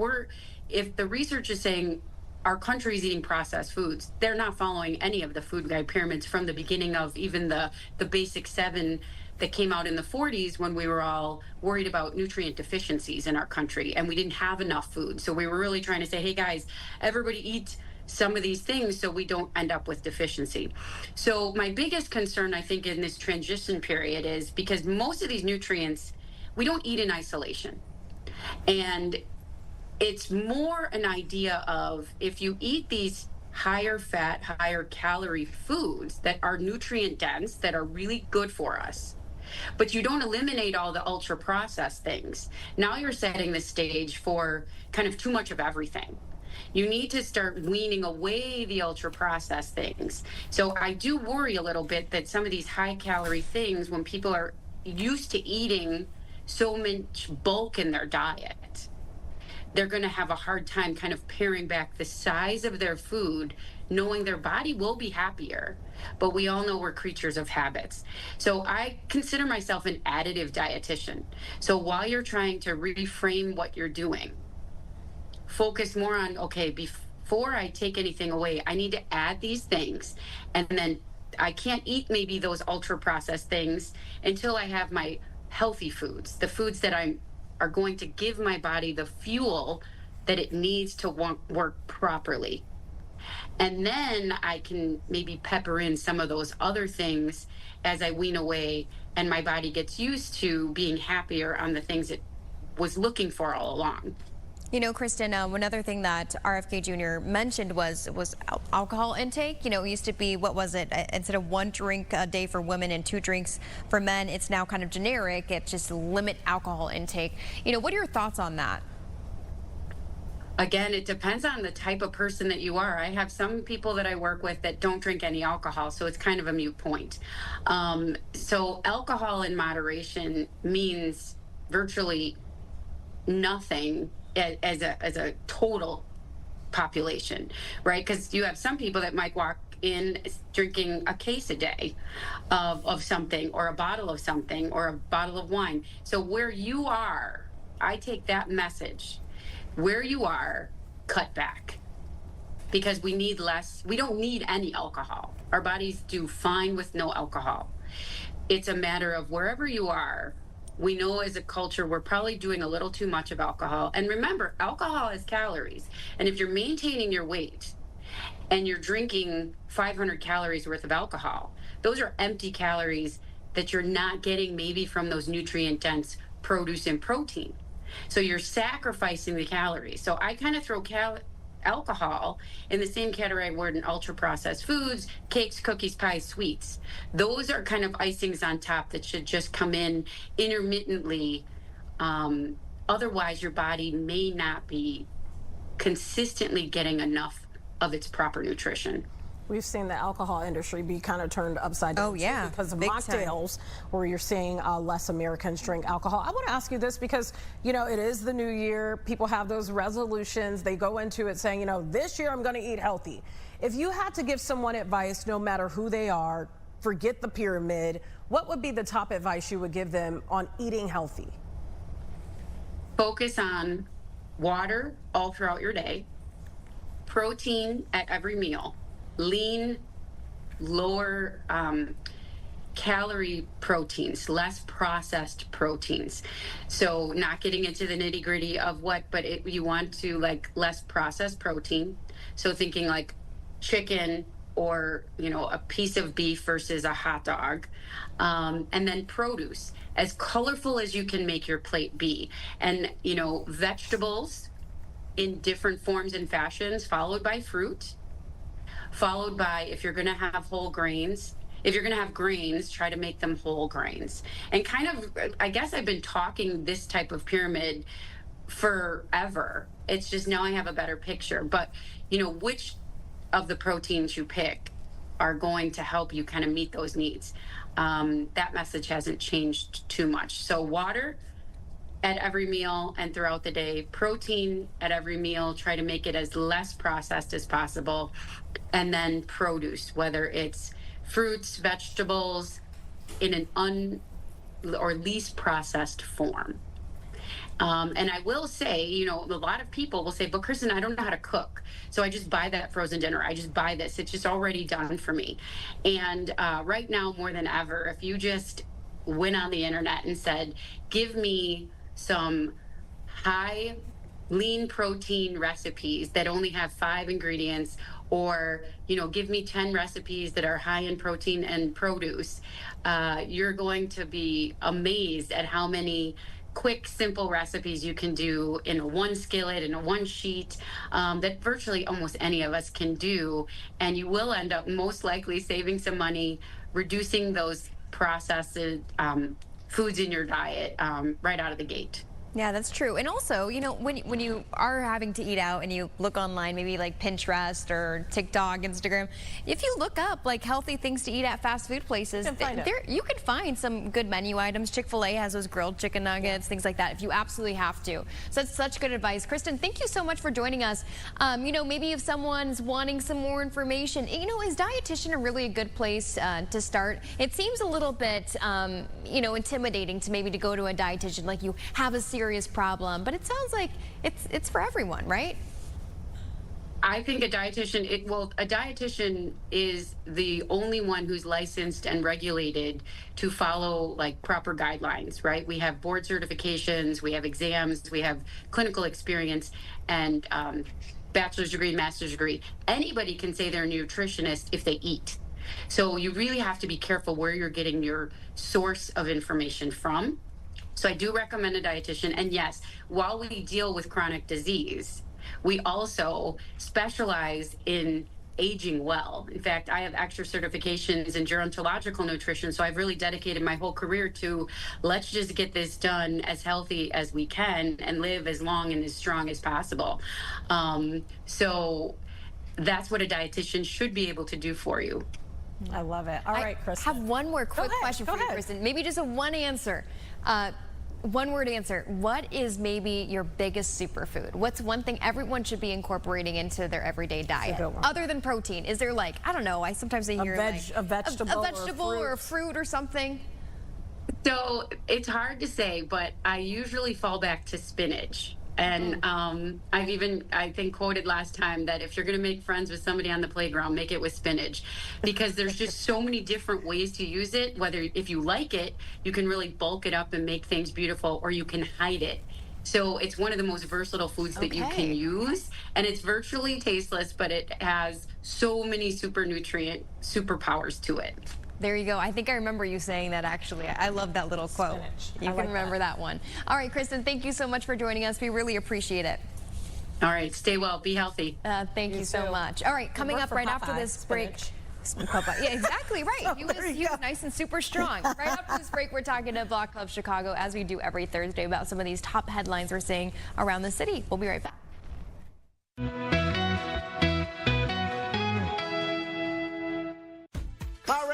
the research is saying our country is eating processed foods, they're not following any of the food guide pyramids from the beginning of even the basic 7 that came out in the 40s, when we were all worried about nutrient deficiencies in our country and we didn't have enough food. So we were really trying to say, hey guys, everybody eat some of these things so we don't end up with deficiency. So my biggest concern, I think, in this transition period is because most of these nutrients we don't eat in isolation. And it's more an idea of, if you eat these higher fat, higher calorie foods that are nutrient dense, that are really good for us, but you don't eliminate all the ultra processed things, now you're setting the stage for kind of too much of everything. You need to start weaning away the ultra processed things. So I do worry a little bit that some of these high calorie things, when people are used to eating so much bulk in their diet, they're going to have a hard time kind of paring back the size of their food, knowing their body will be happier. But we all know we're creatures of habits. So I consider myself an additive dietitian. So while you're trying to reframe what you're doing, focus more on, okay, before I take anything away, I need to add these things. And then I can't eat maybe those ultra processed things until I have my healthy foods, the foods that are going to give my body the fuel that it needs to work properly. And then I can maybe pepper in some of those other things as I wean away and my body gets used to being happier on the things it was looking for all along. You know, Kristen, another thing that RFK Jr. mentioned was alcohol intake. You know, it used to be, what was it? Instead of 1 drink a day for women and 2 drinks for men, it's now kind of generic. It's just limit alcohol intake. You know, what are your thoughts on that? Again, it depends on the type of person that you are. I have some people that I work with that don't drink any alcohol, so it's kind of a moot point. So alcohol in moderation means virtually nothing as a total population, right? Because you have some people that might walk in drinking a case a day of something, or a bottle of something, or a bottle of wine. So where you are, I take that message. Where you are, cut back, because we need less. We don't need any alcohol. Our bodies do fine with no alcohol. It's a matter of wherever you are. We know as a culture we're probably doing a little too much of alcohol. And remember, alcohol has calories. And if you're maintaining your weight and you're drinking 500 calories worth of alcohol, those are empty calories that you're not getting maybe from those nutrient dense produce and protein. So you're sacrificing the calories. So I kind of throw alcohol in the same category I would in ultra processed foods, cakes, cookies, pies, sweets. Those are kind of icings on top that should just come in intermittently. Otherwise, your body may not be consistently getting enough of its proper nutrition. We've seen the alcohol industry be kind of turned upside down. Oh, yeah. Because of Big mocktails, where you're seeing less Americans drink alcohol. I want to ask you this because, you know, it is the new year. People have those resolutions. They go into it saying, you know, this year I'm going to eat healthy. If you had to give someone advice, no matter who they are, forget the pyramid, what would be the top advice you would give them on eating healthy? Focus on water all throughout your day, protein at every meal, lean, lower calorie proteins, less processed proteins. So not getting into the nitty gritty of what, but you want to like less processed protein. So thinking like chicken or, you know, a piece of beef versus a hot dog. And then produce, as colorful as you can make your plate be. And, you know, vegetables in different forms and fashions, followed by fruit, followed by, if you're going to have whole grains, if you're going to have grains, try to make them whole grains. And kind of, I guess I've been talking this type of pyramid forever. It's just now I have a better picture. But, you know, which of the proteins you pick are going to help you kind of meet those needs. That message hasn't changed too much. So water at every meal and throughout the day, protein at every meal, try to make it as less processed as possible, and then produce, whether it's fruits, vegetables, in an or least processed form. And I will say, you know, a lot of people will say, but Kristen, I don't know how to cook. So I just buy that frozen dinner. I just buy this. It's just already done for me. And right now, more than ever, if you just went on the internet and said, give me some high lean protein recipes that only have 5 ingredients, or, you know, give me 10 recipes that are high in protein and produce, you're going to be amazed at how many quick, simple recipes you can do in a one skillet, in a one sheet, that virtually almost any of us can do. And you will end up most likely saving some money, reducing those processed foods in your diet right out of the gate. Yeah, that's true. And also, you know, when you are having to eat out and you look online, maybe like Pinterest or TikTok, Instagram, if you look up like healthy things to eat at fast food places, you can find some good menu items. Chick-fil-A has those grilled chicken nuggets, things like that, if you absolutely have to. So that's such good advice. Kristen, thank you so much for joining us. You know, maybe if someone's wanting some more information, you know, is dietitian really a good place to start? It seems a little bit, you know, intimidating to maybe to go to a dietitian, like you have a serious problem, but it sounds like it's for everyone, right? I think a dietitian, a dietitian is the only one who's licensed and regulated to follow like proper guidelines, right? We have board certifications, we have exams, we have clinical experience, and bachelor's degree, master's degree. Anybody can say they're a nutritionist if they eat. So you really have to be careful where you're getting your source of information from. So I do recommend a dietitian. And yes, while we deal with chronic disease, we also specialize in aging well. In fact, I have extra certifications in gerontological nutrition, so I've really dedicated my whole career to let's just get this done as healthy as we can and live as long and as strong as possible. So that's what a dietitian should be able to do for you. I love it. All right, Kristen. I have one more quick question for you, Kristen. Maybe just a one answer. One word answer. What is maybe your biggest superfood? What's one thing everyone should be incorporating into their everyday diet? Other than protein, is there like, I don't know, I sometimes hear a vegetable or a fruit or something? So it's hard to say, but I usually fall back to spinach. And I've even, I think, quoted last time that if you're going to make friends with somebody on the playground, make it with spinach, because there's just so many different ways to use it. Whether if you like it, you can really bulk it up and make things beautiful, or you can hide it. So it's one of the most versatile foods that you can use, and it's virtually tasteless, but it has so many superpowers to it. There you go. I think I remember you saying that, actually. I love that little quote. You can remember that one. All right, Kristen, thank you so much for joining us. We really appreciate it. All right, stay well, be healthy. Thank you so much. All right, coming up right after this break. Yeah, exactly right. He was nice and super strong. Right after this break, we're talking to Block Club Chicago, as we do every Thursday, about some of these top headlines we're seeing around the city. We'll be right back.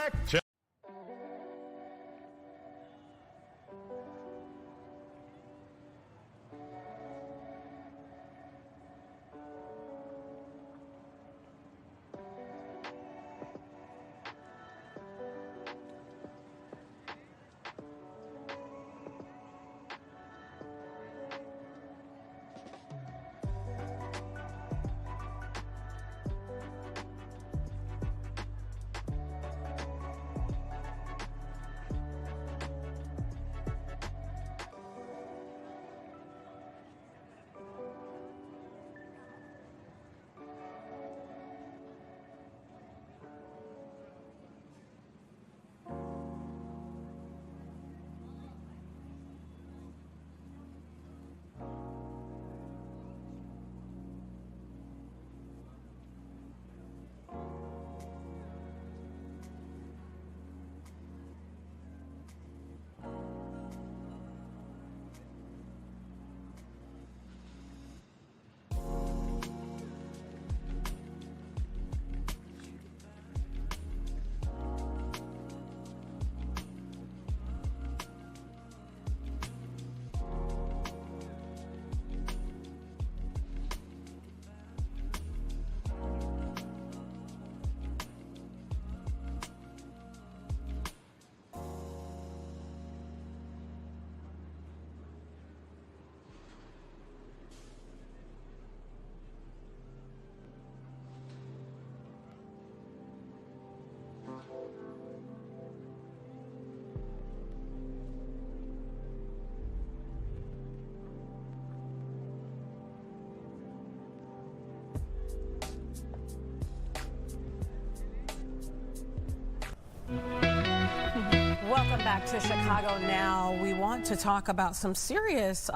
back. Welcome back to Chicago Now. We want to talk about some serious,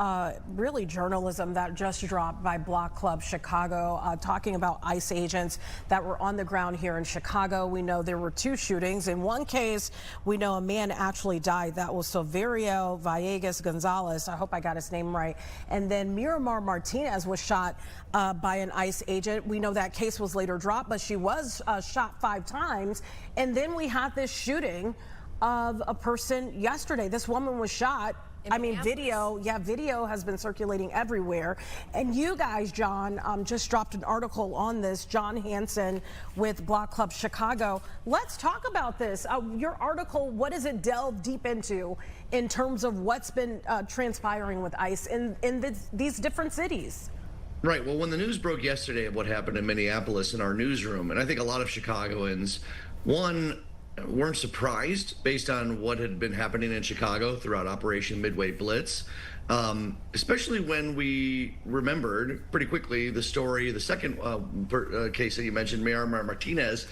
really journalism that just dropped by Block Club Chicago, talking about ICE agents that were on the ground here in Chicago. We know there were 2 shootings. In one case, we know a man actually died. That was Silverio Villegas Gonzalez. I hope I got his name right. And then Miramar Martinez was shot by an ICE agent. We know that case was later dropped, but she was shot 5 times. And then we had this shooting of a person yesterday. This woman was shot. I mean, video has been circulating everywhere. And you guys, John, just dropped an article on this, John Hansen with Block Club Chicago. Let's talk about this. Your article, what does it delve deep into in terms of what's been transpiring with ICE in these different cities? Right. Well, when the news broke yesterday of what happened in Minneapolis in our newsroom, and I think a lot of Chicagoans, weren't surprised based on what had been happening in Chicago throughout Operation Midway Blitz, especially when we remembered pretty quickly the story, the second case that you mentioned, Miramar Martinez,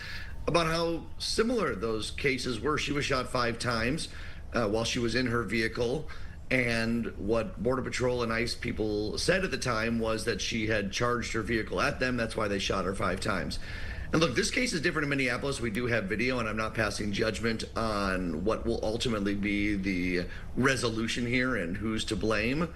about how similar those cases were. She was shot 5 times while she was in her vehicle. And what Border Patrol and ICE people said at the time was that she had charged her vehicle at them. That's why they shot her 5 times. And look, this case is different in Minneapolis. We do have video, and I'm not passing judgment on what will ultimately be the resolution here and who's to blame.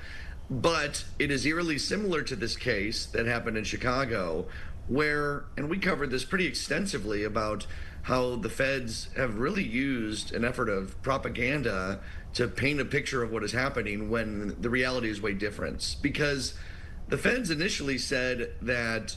But it is eerily similar to this case that happened in Chicago, where, and we covered this pretty extensively about how the feds have really used an effort of propaganda to paint a picture of what is happening when the reality is way different. Because the feds initially said that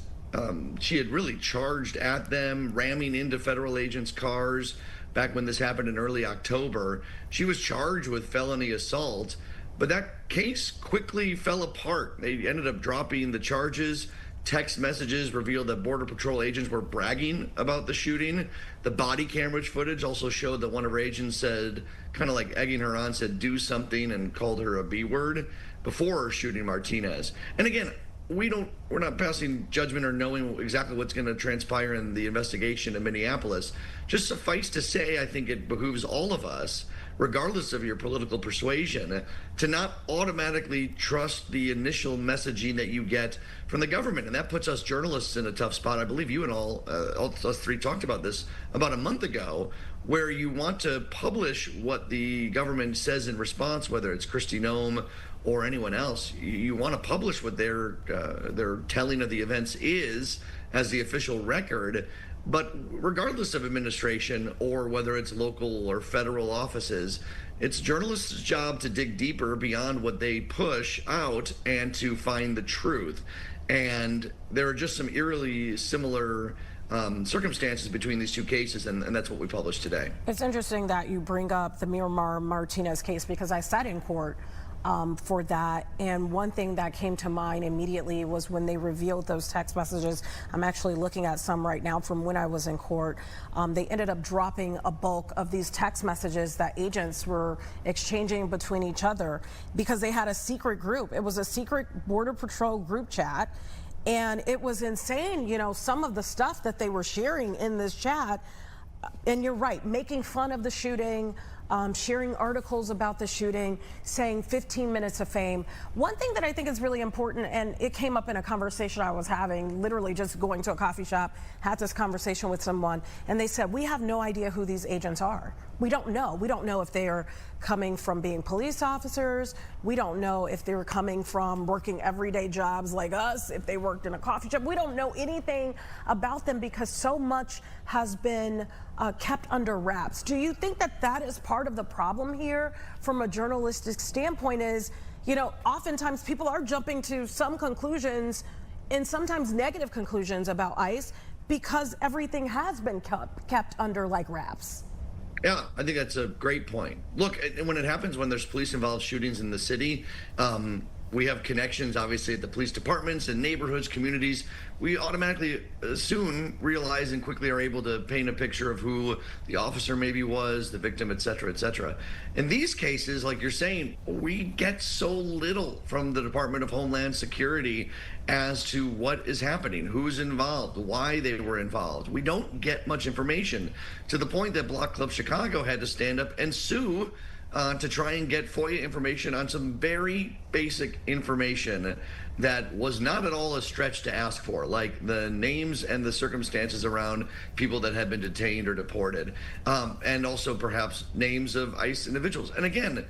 she had really charged at them, ramming into federal agents' cars. Back when this happened in early October, she was charged with felony assault, but that case quickly fell apart. They ended up dropping the charges. Text messages revealed that Border Patrol agents were bragging about the shooting. The body camera footage also showed that one of her agents said, kind of like egging her on, said do something and called her a B word before shooting Martinez. And again, we're not passing judgment or knowing exactly what's going to transpire in the investigation in Minneapolis. Just suffice to say, I think it behooves all of us, regardless of your political persuasion, to not automatically trust the initial messaging that you get from the government. And that puts us journalists in a tough spot. I believe you and all us 3 talked about this about a month ago, where you want to publish what the government says in response, whether it's Kristi Noem or anyone else. You want to publish what their telling of the events is as the official record. But regardless of administration or whether it's local or federal offices, it's journalists' job to dig deeper beyond what they push out and to find the truth. And there are just some eerily similar circumstances between these two cases, and that's what we published today. It's interesting that you bring up the Miramar Martinez case because I sat in court for that, and one thing that came to mind immediately was when they revealed those text messages. I'm actually looking at some right now from when I was in court. They ended up dropping a bulk of these text messages that agents were exchanging between each other because they had a secret group. It was a secret Border Patrol group chat, and it was insane, you know, some of the stuff that they were sharing in this chat. And you're right, making fun of the shooting, sharing articles about the shooting, saying 15 minutes of fame. One thing that I think is really important, and it came up in a conversation I was having, literally just going to a coffee shop, had this conversation with someone, and they said, we have no idea who these agents are. We don't know. We don't know if they are coming from being police officers. We don't know if they're coming from working everyday jobs like us, if they worked in a coffee shop. We don't know anything about them because so much has been kept under wraps. Do you think that that is part of the problem here from a journalistic standpoint is, you know, oftentimes people are jumping to some conclusions and sometimes negative conclusions about ICE because everything has been kept under like wraps? Yeah, I think that's a great point. Look, when it happens, when there's police-involved shootings in the city, we have connections, obviously, at the police departments and neighborhoods, communities. We automatically soon realize and quickly are able to paint a picture of who the officer maybe was, the victim, et cetera, et cetera. In these cases, like you're saying, we get so little from the Department of Homeland Security as to what is happening, who's involved, why they were involved. We don't get much information, to the point that Block Club Chicago had to stand up and sue to try and get FOIA information on some very basic information that was not at all a stretch to ask for, like the names and the circumstances around people that had been detained or deported, and also perhaps names of ICE individuals. And again,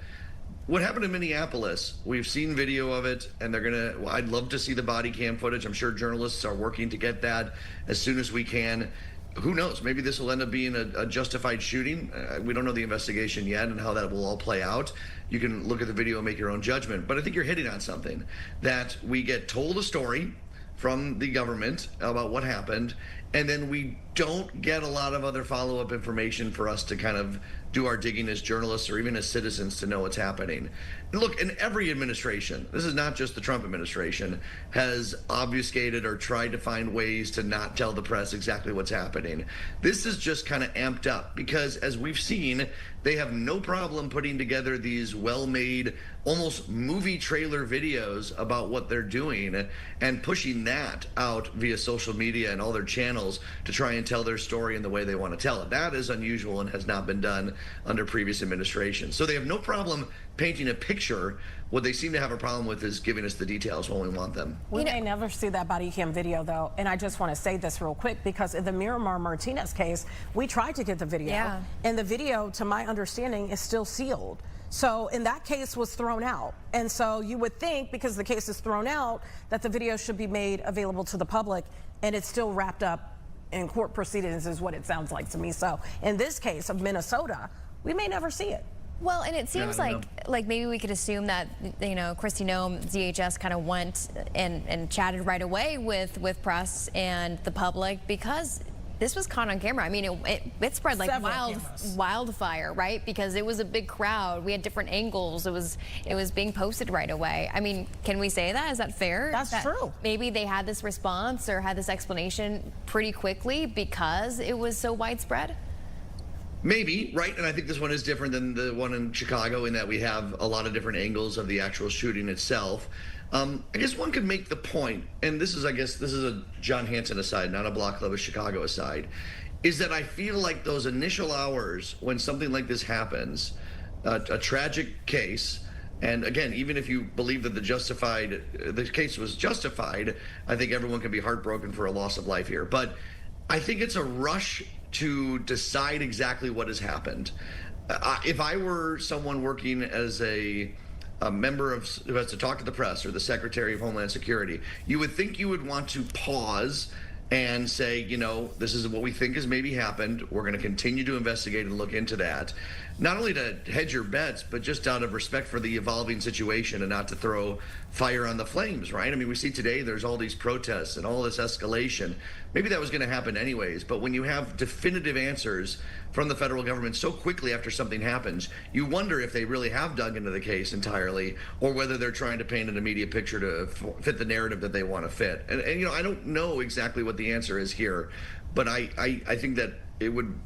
what happened in Minneapolis, we've seen video of it, and I'd love to see the body cam footage. I'm sure journalists are working to get that as soon as we can. Who knows? Maybe this will end up being a justified shooting. We don't know the investigation yet and how that will all play out. You can look at the video and make your own judgment. But I think you're hitting on something, that we get told a story from the government about what happened, and then we don't get a lot of other follow-up information for us to kind of do our digging as journalists or even as citizens to know what's happening. And look, in every administration, this is not just the Trump administration, has obfuscated or tried to find ways to not tell the press exactly what's happening. This is just kind of amped up because, as we've seen, they have no problem putting together these well-made, almost movie trailer videos about what they're doing and pushing that out via social media and all their channels to try and tell their story in the way they want to tell it. That is unusual and has not been done under previous administrations. So they have no problem painting a picture. What they seem to have a problem with is giving us the details when we want them. We may never see that body cam video, though, and I just want to say this real quick, because in the Miramar Martinez case, we tried to get the video, and the video, to my understanding, is still sealed. So in that case was thrown out. And so you would think, because the case is thrown out, that the video should be made available to the public, and it's still wrapped up in court proceedings is what it sounds like to me. So in this case of Minnesota, we may never see it. Well, and it seems like maybe we could assume that, you know, Kristi Noem, DHS kind of went and chatted right away with press and the public, because this was caught on camera. I mean, it spread like wildfire, right? Because it was a big crowd. We had different angles. It was being posted right away. I mean, can we say that? Is that fair? That's true. Maybe they had this response or had this explanation pretty quickly because it was so widespread? Maybe, right? And I think this one is different than the one in Chicago in that we have a lot of different angles of the actual shooting itself. I guess one could make the point, and this is a John Hanson aside, not a Block Club of Chicago aside, is that I feel like those initial hours when something like this happens, a tragic case, and again, even if you believe that the case was justified, I think everyone can be heartbroken for a loss of life here. But I think it's a rush to decide exactly what has happened. If I were someone working as a member who has to talk to the press or the Secretary of Homeland Security, you would think you would want to pause and say, you know, this is what we think has maybe happened. We're going to continue to investigate and look into that. Not only to hedge your bets, but just out of respect for the evolving situation and not to throw fire on the flames, right? I mean, we see today there's all these protests and all this escalation. Maybe that was going to happen anyways, but when you have definitive answers from the federal government so quickly after something happens, you wonder if they really have dug into the case entirely or whether they're trying to paint an immediate picture to fit the narrative that they want to fit. And you know, I don't know exactly what the answer is here, but I think that it would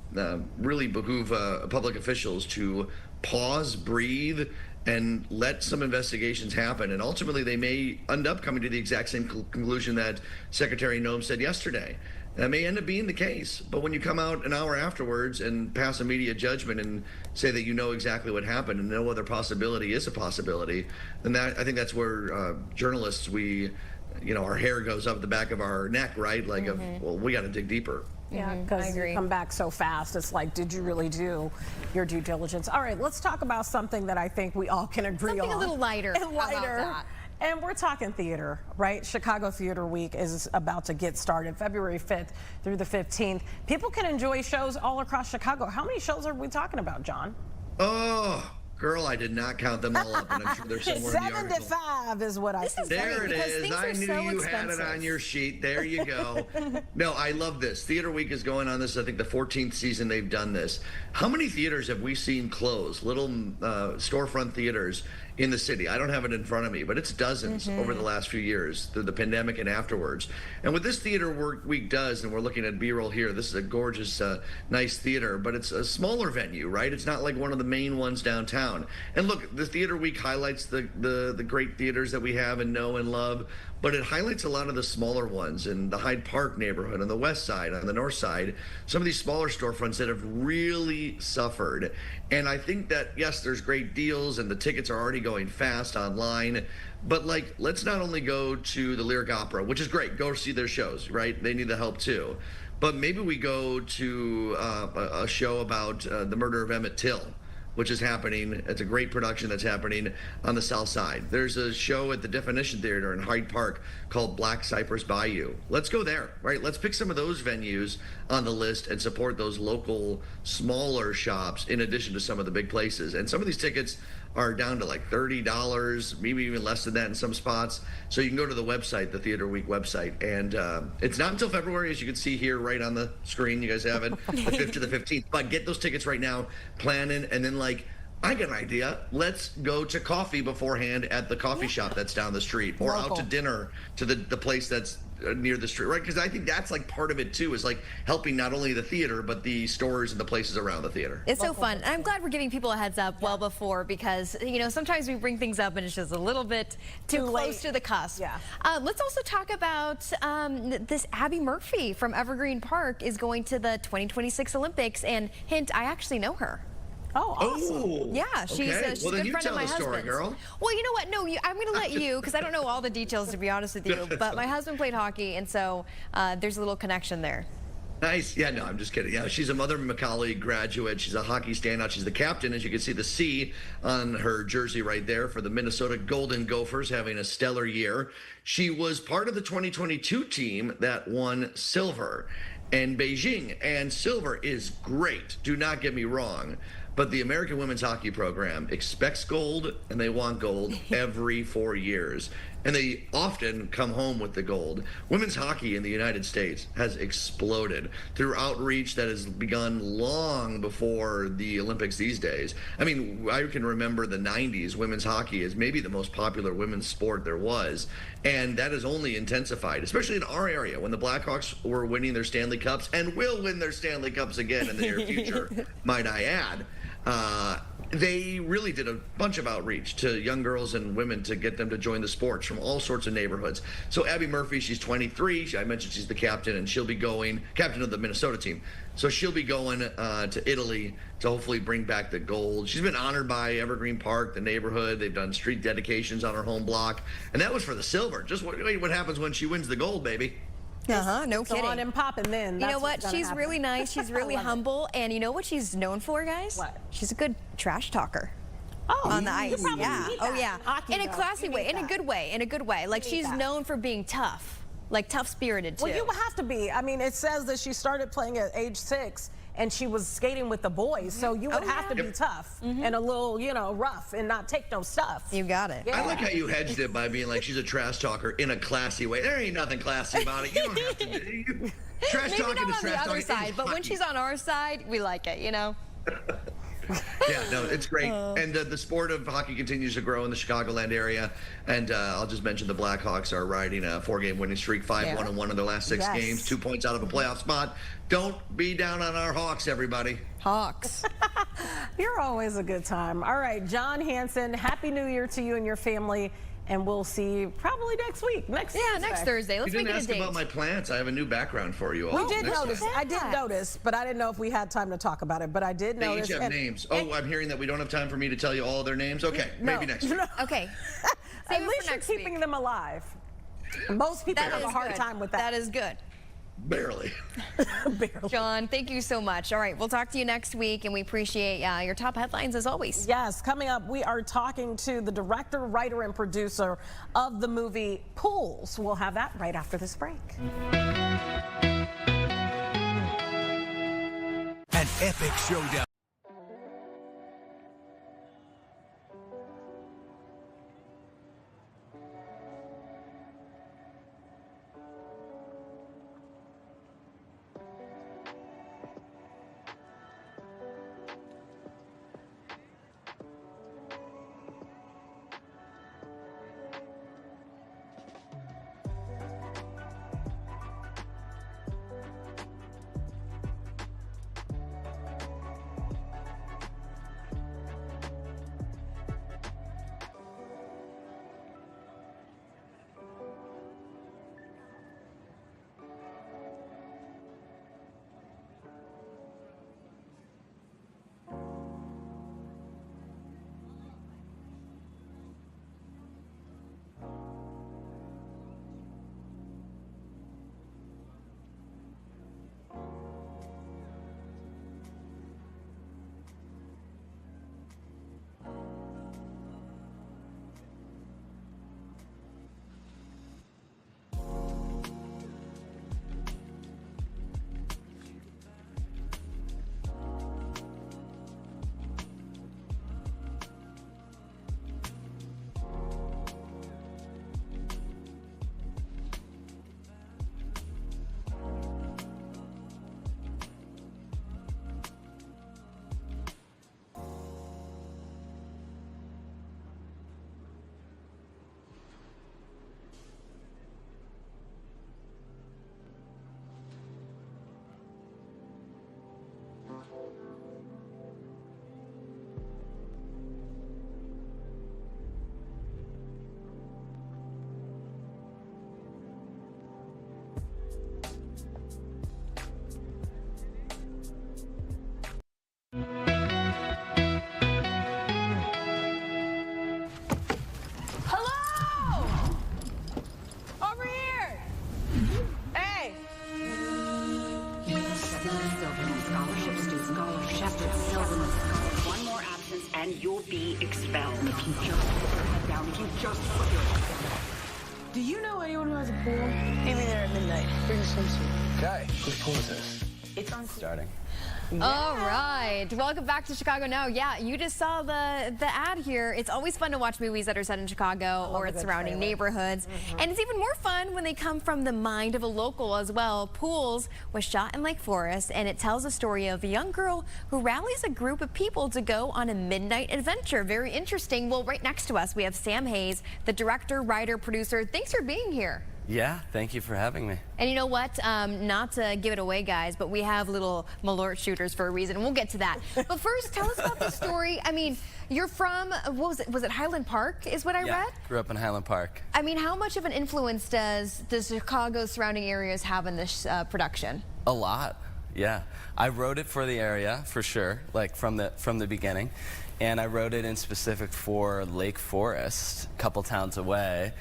really behoove public officials to pause, breathe, and let some investigations happen. And ultimately, they may end up coming to the exact same conclusion that Secretary Noem said yesterday. That may end up being the case. But when you come out an hour afterwards and pass immediate judgment and say that you know exactly what happened and no other possibility is a possibility, then I think that's where journalists, you know, our hair goes up the back of our neck, right? Like, well, we got to dig deeper. Yeah, because you come back so fast. It's like, did you really do your due diligence? All right, let's talk about something that I think we all can agree on. Something a little lighter. And lighter. How about that? And we're talking theater, right? Chicago Theater Week is about to get started February 5th through the 15th. People can enjoy shows all across Chicago. How many shows are we talking about, John? Oh, girl, I did not count them all up, and I'm sure they're somewhere in the article. 7 to 5 is what I see. There it is. I knew you had it on your sheet. There you go. No, I love this. Theater Week is going on. This is, I think, the 14th season they've done this. How many theaters have we seen close? Little storefront theaters in the city. I don't have it in front of me, but it's dozens over the last few years through the pandemic and afterwards. And what this Theater Week does, and we're looking at B-roll here, this is a gorgeous, nice theater, but it's a smaller venue, right? It's not like one of the main ones downtown. And look, the Theater Week highlights the great theaters that we have and know and love, but it highlights a lot of the smaller ones in the Hyde Park neighborhood, on the west side, on the north side, some of these smaller storefronts that have really suffered. And I think that, yes, there's great deals and the tickets are already going fast online, but like, let's not only go to the Lyric Opera, which is great, go see their shows, right? They need the help too. But maybe we go to a show about the murder of Emmett Till, which is happening. It's a great production that's happening on the South Side. There's a show at the Definition Theater in Hyde Park called Black Cypress Bayou. Let's go there, right? Let's pick some of those venues on the list and support those local, smaller shops in addition to some of the big places. And some of these tickets are down to like $30, maybe even less than that in some spots. So you can go to the website, the Theater Week website, and it's not until February, as you can see here right on the screen. You guys have it, the 5th to the 15th. But get those tickets right now, plan in, and then like, I got an idea. Let's go to coffee beforehand at the coffee shop that's down the street, or out to dinner to the place that's near the street, right? Because I think that's like part of it too, is like helping not only the theater, but the stores and the places around the theater. It's so fun. I'm glad we're giving people a heads up well before, because, you know, sometimes we bring things up and it's just a little bit too close to the cusp. Yeah. Let's also talk about this Abby Murphy from Evergreen Park is going to the 2026 Olympics, and hint, I actually know her. Oh, awesome. Oh, yeah, she's a good friend of my husband's. Girl. Well, you know what? No, I'm going to let you, because I don't know all the details, to be honest with you. But my husband played hockey, and so there's a little connection there. Nice. Yeah, no, I'm just kidding. Yeah, she's a Mother Macaulay graduate. She's a hockey standout. She's the captain, as you can see the C on her jersey right there, for the Minnesota Golden Gophers, having a stellar year. She was part of the 2022 team that won silver in Beijing, and silver is great. Do not get me wrong. But the American women's hockey program expects gold, and they want gold every 4 years. And they often come home with the gold. Women's hockey in the United States has exploded through outreach that has begun long before the Olympics these days. I mean, I can remember the 90s, women's hockey is maybe the most popular women's sport there was. And that has only intensified, especially in our area, when the Blackhawks were winning their Stanley Cups and will win their Stanley Cups again in the near future, might I add. They really did a bunch of outreach to young girls and women to get them to join the sports from all sorts of neighborhoods. So Abby Murphy, she's 23. I mentioned she's the captain, and she'll be going, captain of the Minnesota team. So she'll be going to Italy to hopefully bring back the gold. She's been honored by Evergreen Park, the neighborhood. They've done street dedications on her home block. And that was for the silver. Just wait what happens when she wins the gold, baby. No kidding. On and popping then. You know what? She's really nice. She's really humble. And you know what she's known for, guys? What? She's a good trash talker. Oh, on the ice. Yeah. Need Oh, that. yeah. Hockey, in a classy way. In a that. good way. In a good way. Like, she's known for being tough. Like tough-spirited, too. Well, you have to be. I mean, it says that she started playing at age 6, and she was skating with the boys, so you would have to be tough and a little, you know, rough and not take no stuff. You got it. Yeah. I like how you hedged it by being like, she's a trash talker in a classy way. There ain't nothing classy about it. You don't have to. Trash Maybe talking not is on the trash other talking. side, but when she's on our side, we like it, you know? Yeah, no, it's great. And the sport of hockey continues to grow in the Chicagoland area. And I'll just mention the Blackhawks are riding a 4-game winning streak, 5-1-1 in their last 6 games, 2 points out of a playoff spot. Don't be down on our Hawks, everybody. Hawks. You're always a good time. All right, John Hanson, Happy New Year to you and your family. And we'll see you probably next week. Next Thursday. Let's you make didn't it a ask date. about my plants. I have a new background for you all. We did notice. Time. I did notice, but I didn't know if we had time to talk about it. But I did They notice. each have names. Oh, I'm hearing that we don't have time for me to tell you all their names. Okay, maybe next week. Okay. At least you're keeping them alive. Most people have a hard time with that. That is good. Barely. John, thank you so much. All right, we'll talk to you next week, and we appreciate your top headlines as always. Yes, coming up, we are talking to the director, writer, and producer of the movie Pools. We'll have that right after this break. An epic showdown. and you'll be expelled. If you just put your head down, if you just put your head down. Do you know anyone who has a pool? Maybe there at midnight. Bring a swimsuit. Okay, whose pool is this? It's on starting. Yeah. All right, welcome back to Chicago Now. Yeah, you just saw the ad here. It's always fun to watch movies that are set in Chicago or its surrounding neighborhoods. And it's even more fun when they come from the mind of a local as well. Pools was shot in Lake Forest, and it tells a story of a young girl who rallies a group of people to go on a midnight adventure. Very interesting. Well, right next to us, we have Sam Hayes, the director, writer, producer. Thanks for being here. Yeah, thank you for having me. And you know what? Not to give it away, guys, but we have little Malort shooters for a reason. We'll get to that. But first, tell us about the story. I mean, you're from, what was it? Was it Highland Park is what I read? Grew up in Highland Park. I mean, how much of an influence does the Chicago surrounding areas have in this production? A lot, yeah. I wrote it for the area, for sure, like from the beginning. And I wrote it in specific for Lake Forest, a couple towns away.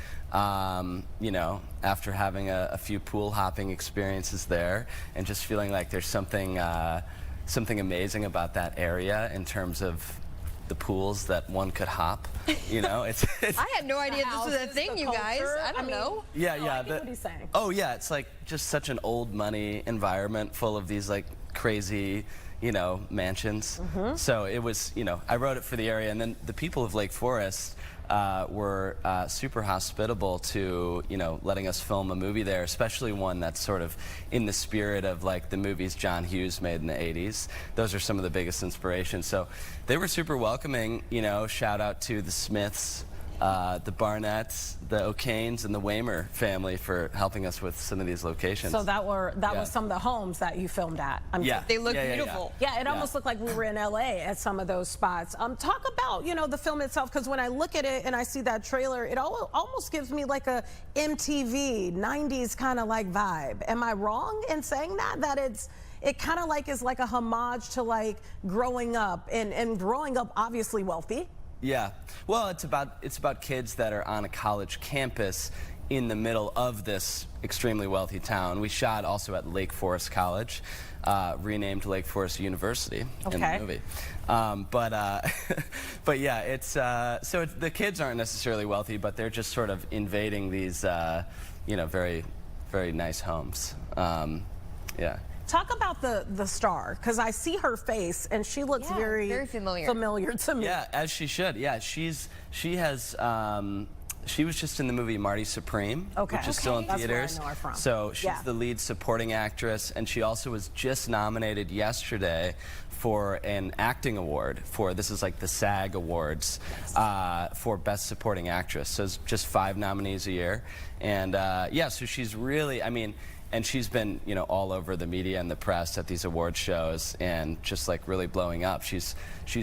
You know, after having a few pool hopping experiences there and just feeling like there's something amazing about that area in terms of the pools that one could hop. You know, it's I had no idea this was a thing, you guys. I don't know. Yeah, I get what he's saying. Oh yeah, it's like just such an old money environment full of these like crazy, you know, mansions. So it was, you know, I wrote it for the area, and then the people of Lake Forest were super hospitable to, you know, letting us film a movie there, especially one that's sort of in the spirit of like the movies John Hughes made in the 80s. Those are some of the biggest inspirations. So they were super welcoming, you know, shout out to the Smiths, the Barnetts, the O'Kanes, and the Waymer family for helping us with some of these locations. So that was some of the homes that you filmed at. They look beautiful. Yeah, it almost looked like we were in LA at some of those spots. Talk about, you know, the film itself, because when I look at it and I see that trailer, it almost gives me like a MTV 90s kind of like vibe. Am I wrong in saying that? That it kind of like is like a homage to like growing up and growing up obviously wealthy. Yeah, well, it's about kids that are on a college campus in the middle of this extremely wealthy town. We shot also at Lake Forest College, renamed Lake Forest University in the movie. But yeah, it's so the kids aren't necessarily wealthy, but they're just sort of invading these, you know, very, very nice homes. Yeah. Talk about the star, because I see her face and she looks very familiar to me. Yeah, as she should. Yeah, she was just in the movie Marty Supreme, which is still in theaters. That's where I know her from. So she's the lead supporting actress, and she also was just nominated yesterday for an acting award this is like the SAG Awards for Best Supporting Actress. So it's just 5 nominees a year. And yeah, so she's really, I mean, and she's been, you know, all over the media and the press at these award shows and just like really blowing up. She's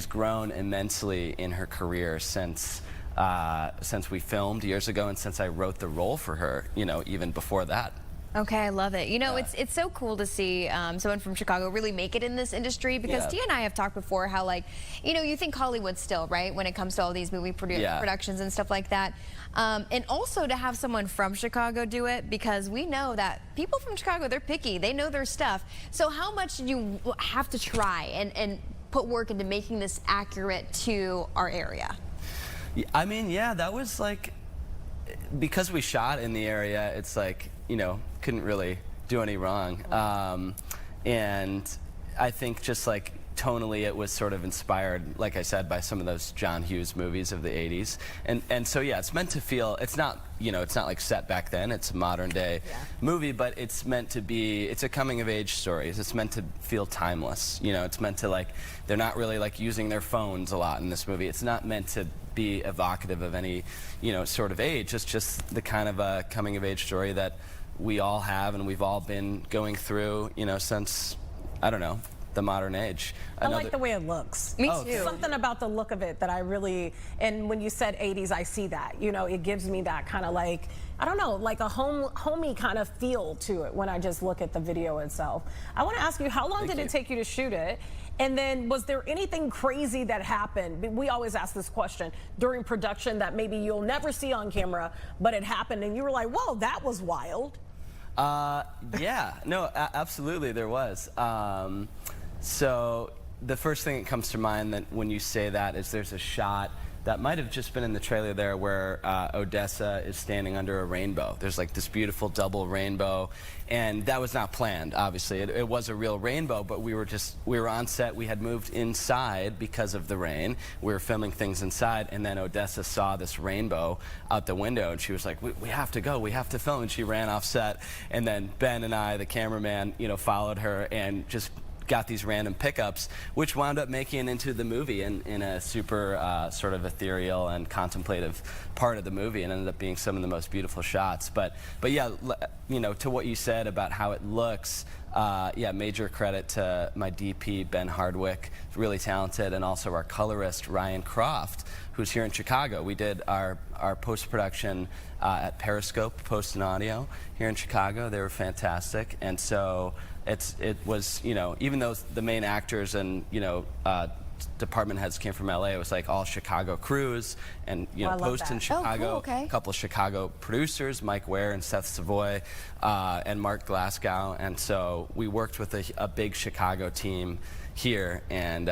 grown immensely in her career since we filmed years ago and since I wrote the role for her, you know, even before that. Okay, I love it. You know, it's so cool to see someone from Chicago really make it in this industry, because Tia and I have talked before how, like, you know, you think Hollywood still, right, when it comes to all these movie productions and stuff like that. And also to have someone from Chicago do it, because we know that people from Chicago, they're picky. They know their stuff. So how much do you have to try and put work into making this accurate to our area? I mean, yeah, that was like, because we shot in the area, it's like, you know, couldn't really do any wrong. And I think just like tonally it was sort of inspired, like I said, by some of those John Hughes movies of the 80s. And so yeah, it's meant to feel, it's not, you know, it's not like set back then, it's a modern day movie, but it's meant to be, it's a coming of age story. It's meant to feel timeless. You know, it's meant to, like, they're not really like using their phones a lot in this movie. It's not meant to be evocative of any, you know, sort of age. It's just the kind of a coming of age story that we all have and we've all been going through, you know, since, I don't know, the modern age. I like the way it looks. Me too. Something about the look of it that I really, and when you said 80s, I see that. You know, it gives me that kind of like, I don't know, like a homey kind of feel to it when I just look at the video itself. I want to ask you, how long did it take you to shoot it? And then was there anything crazy that happened? We always ask this question during production that maybe you'll never see on camera, but it happened and you were like, whoa, that was wild. Yeah, no, absolutely there was. So the first thing that comes to mind that when you say that is there's a shot that might have just been in the trailer there where Odessa is standing under a rainbow. There's like this beautiful double rainbow, and that was not planned, obviously. It was a real rainbow, but we were on set. We had moved inside because of the rain. We were filming things inside, and then Odessa saw this rainbow out the window, and she was like, we have to go, we have to film, and she ran off set. And then Ben and I, the cameraman, you know, followed her and just got these random pickups, which wound up making it into the movie in a super sort of ethereal and contemplative part of the movie, and ended up being some of the most beautiful shots. But yeah, you know, to what you said about how it looks, yeah, major credit to my DP, Ben Hardwick, really talented, and also our colorist, Ryan Croft, who's here in Chicago. We did our post-production at Periscope, Post and Audio, here in Chicago. They were fantastic. And so it was, you know, even though the main actors and, you know, department heads came from LA. It was like all Chicago crews, and post in Chicago. Oh, cool, okay. A couple of Chicago producers, Mike Ware and Seth Savoy, and Mark Glasgow. And so we worked with a big Chicago team here, and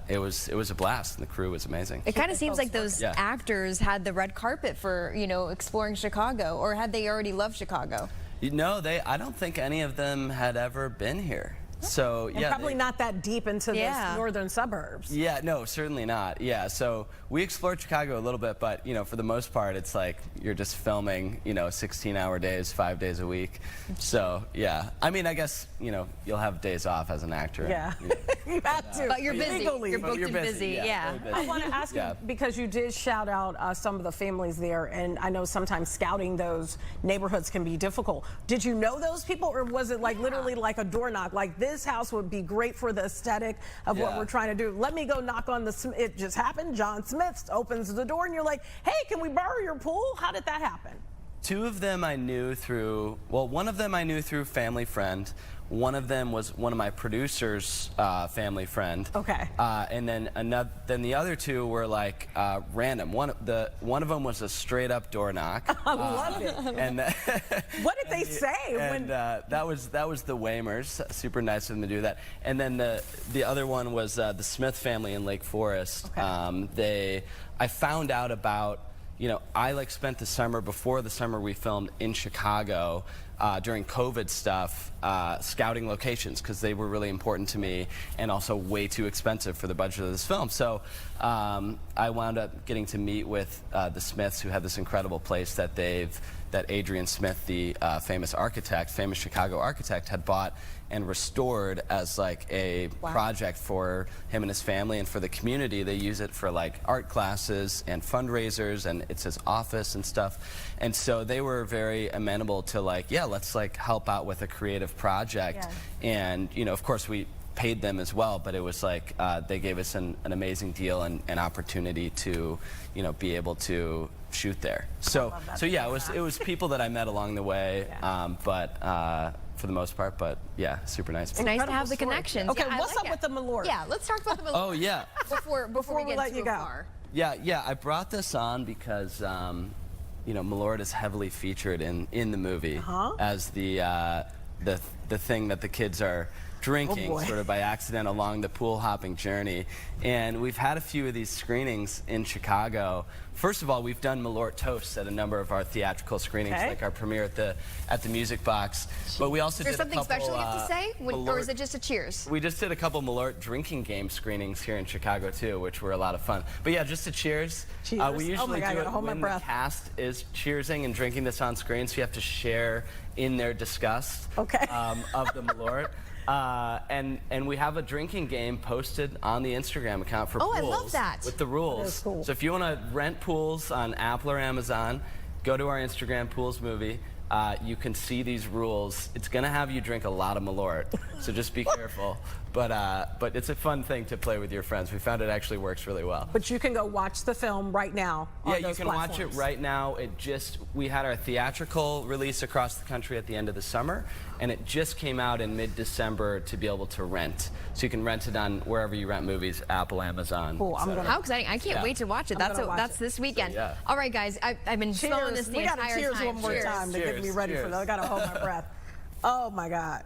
it was a blast, and the crew was amazing. It kind of seems like those actors had the red carpet for exploring Chicago, or had they already loved Chicago? No, I don't think any of them had ever been here. So and probably not that deep into the northern suburbs. Yeah, no, certainly not. Yeah, so we explored Chicago a little bit, but for the most part, it's like you're just filming 16-hour days, 5 days a week. So yeah, I mean, I guess you'll have days off as an actor. Yeah, you have to. But you're busy. You're booked and busy. Yeah. I want to ask you, because you did shout out some of the families there, and I know sometimes scouting those neighborhoods can be difficult. Did you know those people, or was it like literally like a door knock, like this house would be great for the aesthetic of what we're trying to do? Let me go knock on it just happened. John Smith opens the door and you're like, hey, can we borrow your pool? How did that happen? Two of them I knew through, one of them I knew through family friend. One of them was one of my producer's family friend. Okay. And then the other two were like random. One of them was a straight up door knock. I love it. And what did they say? And that was the Waymers. Super nice of them to do that. And then the other one was the Smith family in Lake Forest. Okay. I found out about. I spent the summer before the summer we filmed in Chicago during COVID stuff, scouting locations, because they were really important to me and also way too expensive for the budget of this film. So I wound up getting to meet with the Smiths, who have this incredible place that Adrian Smith, the famous Chicago architect, had bought and restored as like a project for him and his family and for the community. They use it for like art classes and fundraisers, and it's his office and stuff. And so they were very amenable to like, let's like help out with a creative project. And of course we paid them as well, but it was like they gave us an amazing deal and an opportunity to be able to shoot there. So yeah, it was people that I met along the way, but for the most part, but yeah, super nice. It's nice to have the connections. Okay, what's up with the Malort? Yeah, let's talk about the Malort. Oh yeah. Before we let you go. Yeah, I brought this on because Malort is heavily featured in the movie as the thing that the kids are drinking sort of by accident along the pool hopping journey. And we've had a few of these screenings in Chicago. First of all, we've done Malort toasts at a number of our theatrical screenings, like our premiere at the Music Box. But we also did a couple, special you have to say, or is it just a cheers? We just did a couple Malort drinking game screenings here in Chicago too, which were a lot of fun. But yeah, just a cheers. Cheers. We usually do it when the cast is cheersing and drinking this on screen, so you have to share in their disgust of the Malort. And we have a drinking game posted on the Instagram account for pools. I love that. With the rules. Cool. So if you want to rent pools on Apple or Amazon, go to our Instagram, Pools Movie. You can see these rules. It's going to have you drink a lot of Malort, so just be careful. But it's a fun thing to play with your friends. We found it actually works really well. But you can go watch the film right now on you those can watch it right now. We had our theatrical release across the country at the end of the summer, and it just came out in mid-December to be able to rent. So you can rent it on wherever you rent movies, Apple, Amazon. Cool. How exciting. I can't wait to watch it. That's this weekend. So, all right, guys, I've been smelling this the entire time. We got to cheers one more time to get me ready for that. I got to hold my breath. Oh, my God.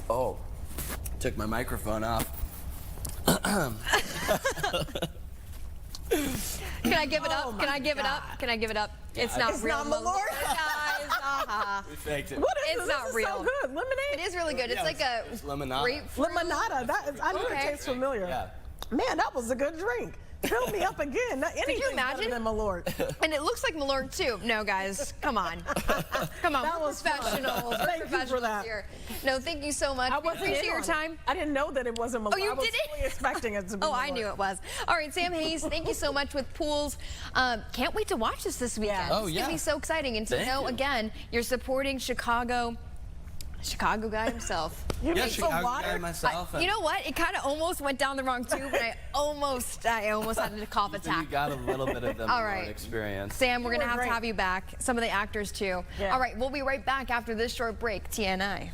Oh, took my microphone off. Can I give it up? Can I give it up? Can I give it up? It's not real. It's not Malort, guys. We faked it. What is it's this? not This real. Is so good. Lemonade? It is really good. It's like a limonada. grapefruit. Limonada. I knew it tastes familiar. Yeah. Man, that was a good drink. Fill me up again. Could you imagine? Than Malort. And it looks like Malort too. No, guys, come on. Come on, That we're was professionals. fun. Thank you for that. Here. No, thank you so much. I wasn't appreciate in your on time. it. I didn't know that it wasn't Malort. Oh, you I was didn't? fully expecting it to be Malort. I knew it was. All right, Sam Hayes, thank you so much with Pools. Can't wait to watch this weekend. Yeah. Oh, It's yeah. going to be so exciting. And to know, again, you're supporting Chicago guy himself. Chicago guy myself. You know what? It kind of almost went down the wrong tube, but I almost had a cough attack. You got a little bit of the All right. experience. Sam, we're going to have you back. Some of the actors, too. Yeah. All right, we'll be right back after this short break. TNI.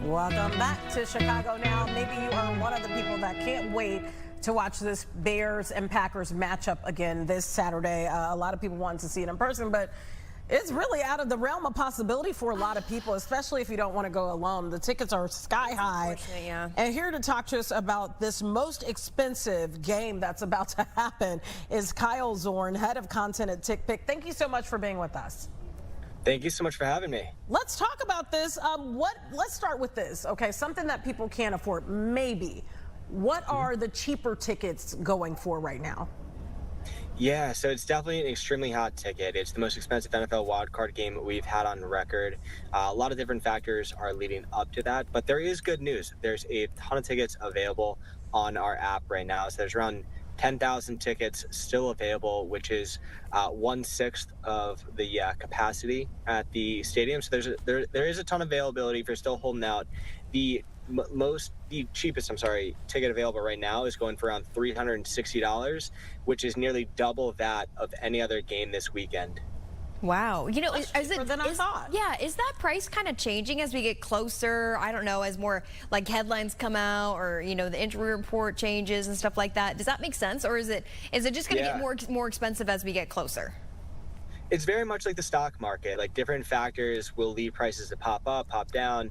Welcome back to Chicago Now. Maybe you are one of the people that can't wait to watch this Bears and Packers matchup again this Saturday. A lot of people want to see it in person, but it's really out of the realm of possibility for a lot of people, especially if you don't want to go alone. The tickets are sky high. Yeah. And here to talk to us about this most expensive game that's about to happen is Kyle Zorn, head of content at TickPick. Thank you so much for being with us. Thank you so much for having me. Let's talk about this. Let's start with this. Okay, something that people can't afford, maybe. What are the cheaper tickets going for right now? Yeah, so it's definitely an extremely hot ticket. It's the most expensive NFL wildcard game we've had on record. A lot of different factors are leading up to that, but there is good news. There's a ton of tickets available on our app right now. So there's around 10,000 tickets still available, which is 1/6 of the capacity at the stadium. So there is a ton of availability if you're still holding out. The cheapest ticket available right now is going for around $360, which is nearly double that of any other game this weekend. Wow. You know, is that price kind of changing as we get closer? I don't know, as more like headlines come out, or the injury report changes and stuff like that. Does that make sense, or is it just going to get more expensive as we get closer? It's very much like the stock market. Like, different factors will lead prices to pop up, pop down.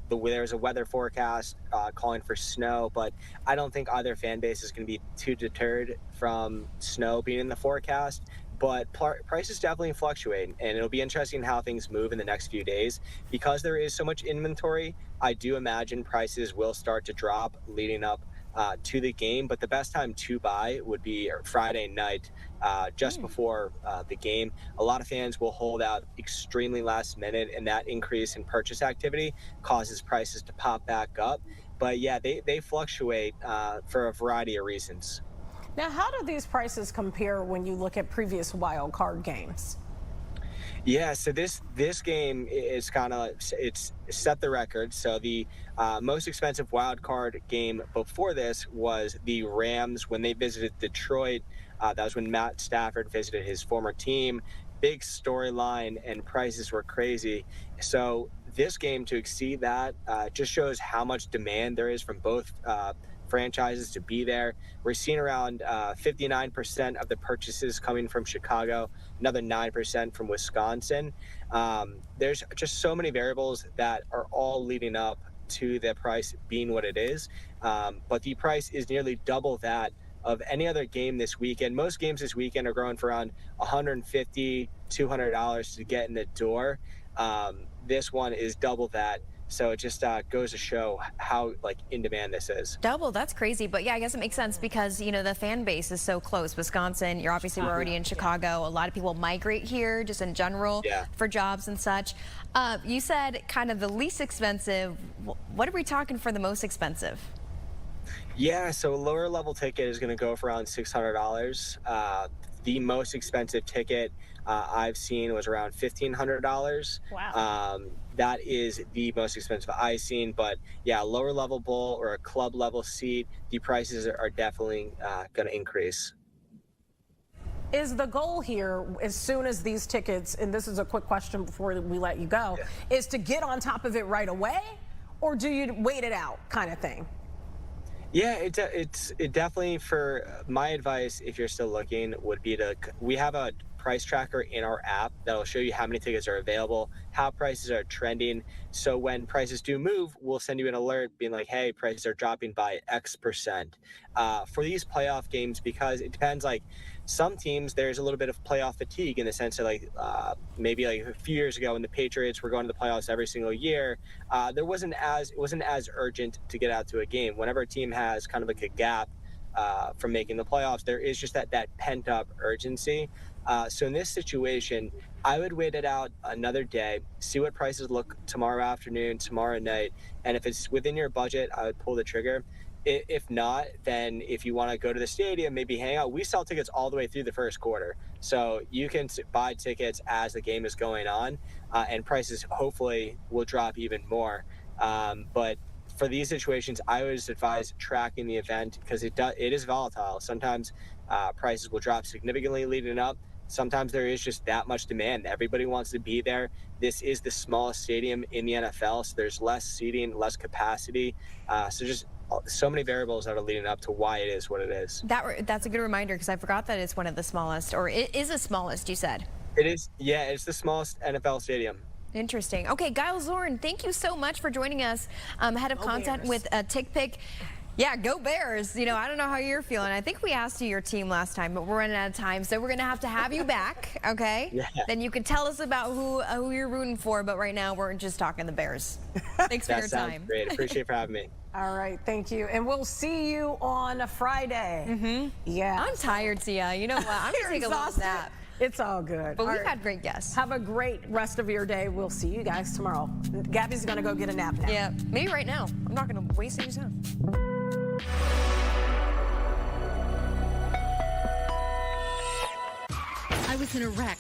There's a weather forecast calling for snow, but I don't think either fan base is going to be too deterred from snow being in the forecast. But prices definitely fluctuate, and it'll be interesting how things move in the next few days. Because there is so much inventory, I do imagine prices will start to drop leading up to the game. But the best time to buy would be Friday night, just before the game. A lot of fans will hold out extremely last minute, and that increase in purchase activity causes prices to pop back up. But yeah, they fluctuate for a variety of reasons. Now, how do these prices compare when you look at previous wild card games? Yeah, so this game is it's set the record. So the most expensive wild card game before this was the Rams when they visited Detroit. That was when Matt Stafford visited his former team. Big storyline, and prices were crazy. So this game, to exceed that, just shows how much demand there is from both franchises to be there. We're seeing around 59% of the purchases coming from Chicago, another 9% from Wisconsin. There's just so many variables that are all leading up to the price being what it is. But the price is nearly double that of any other game this weekend. Most games this weekend are going for around $150, $200 to get in the door. This one is double that. So it just goes to show how in demand this is. Double, that's crazy. But yeah, I guess it makes sense because, the fan base is so close. Wisconsin, we're already in Chicago. A lot of people migrate here just in general for jobs and such. You said kind of the least expensive. What are we talking for the most expensive? Yeah, so a lower level ticket is going to go for around $600. The most expensive ticket I've seen was around $1,500. Wow. That is the most expensive I've seen. But yeah, a lower level bowl or a club level seat, the prices are definitely going to increase. Is the goal here, as soon as these tickets, and this is a quick question before we let you go, is to get on top of it right away, or do you wait it out kind of thing? Yeah, it definitely, for my advice, if you're still looking, would be we have a price tracker in our app that will show you how many tickets are available, how prices are trending. So when prices do move, we'll send you an alert being like, hey, prices are dropping by X%. For these playoff games, because it depends, some teams, there's a little bit of playoff fatigue in the sense that maybe a few years ago when the Patriots were going to the playoffs every single year, it wasn't as urgent to get out to a game. Whenever a team has kind of a gap from making the playoffs, there is just that pent up urgency. So in this situation, I would wait it out another day, see what prices look tomorrow afternoon, tomorrow night, and if it's within your budget, I would pull the trigger. If not, then if you want to go to the stadium, maybe hang out. We sell tickets all the way through the first quarter. So you can buy tickets as the game is going on, and prices hopefully will drop even more. But for these situations, I always advise tracking the event because it is volatile. Sometimes prices will drop significantly leading up. sometimes there is just that much demand. Everybody wants to be there. This is the smallest stadium in the NFL, so there's less seating, less capacity. So just so many variables that are leading up to why it is what it is. That's a good reminder, because I forgot that it's one of the smallest, or it is the smallest, you said. It is, yeah, it's the smallest NFL stadium. Interesting. Okay, Giles Zorn, thank you so much for joining us. Head of content with TickPick. Yeah, go Bears. You know, I don't know how you're feeling. I think we asked you your team last time, but we're running out of time, so we're going to have you back, okay? Yeah. Then you can tell us about who you're rooting for, but right now we're just talking the Bears. Thanks for your time. That sounds great. Appreciate it for having me. All right, thank you. And we'll see you on Friday. Yeah. I'm tired, Tia. You know what? I'm going to take a little nap. It's all good. But we've had great guests. Have a great rest of your day. We'll see you guys tomorrow. Gabby's going to go get a nap now. Yeah, maybe right now. I'm not going to waste any time. I was in a wreck.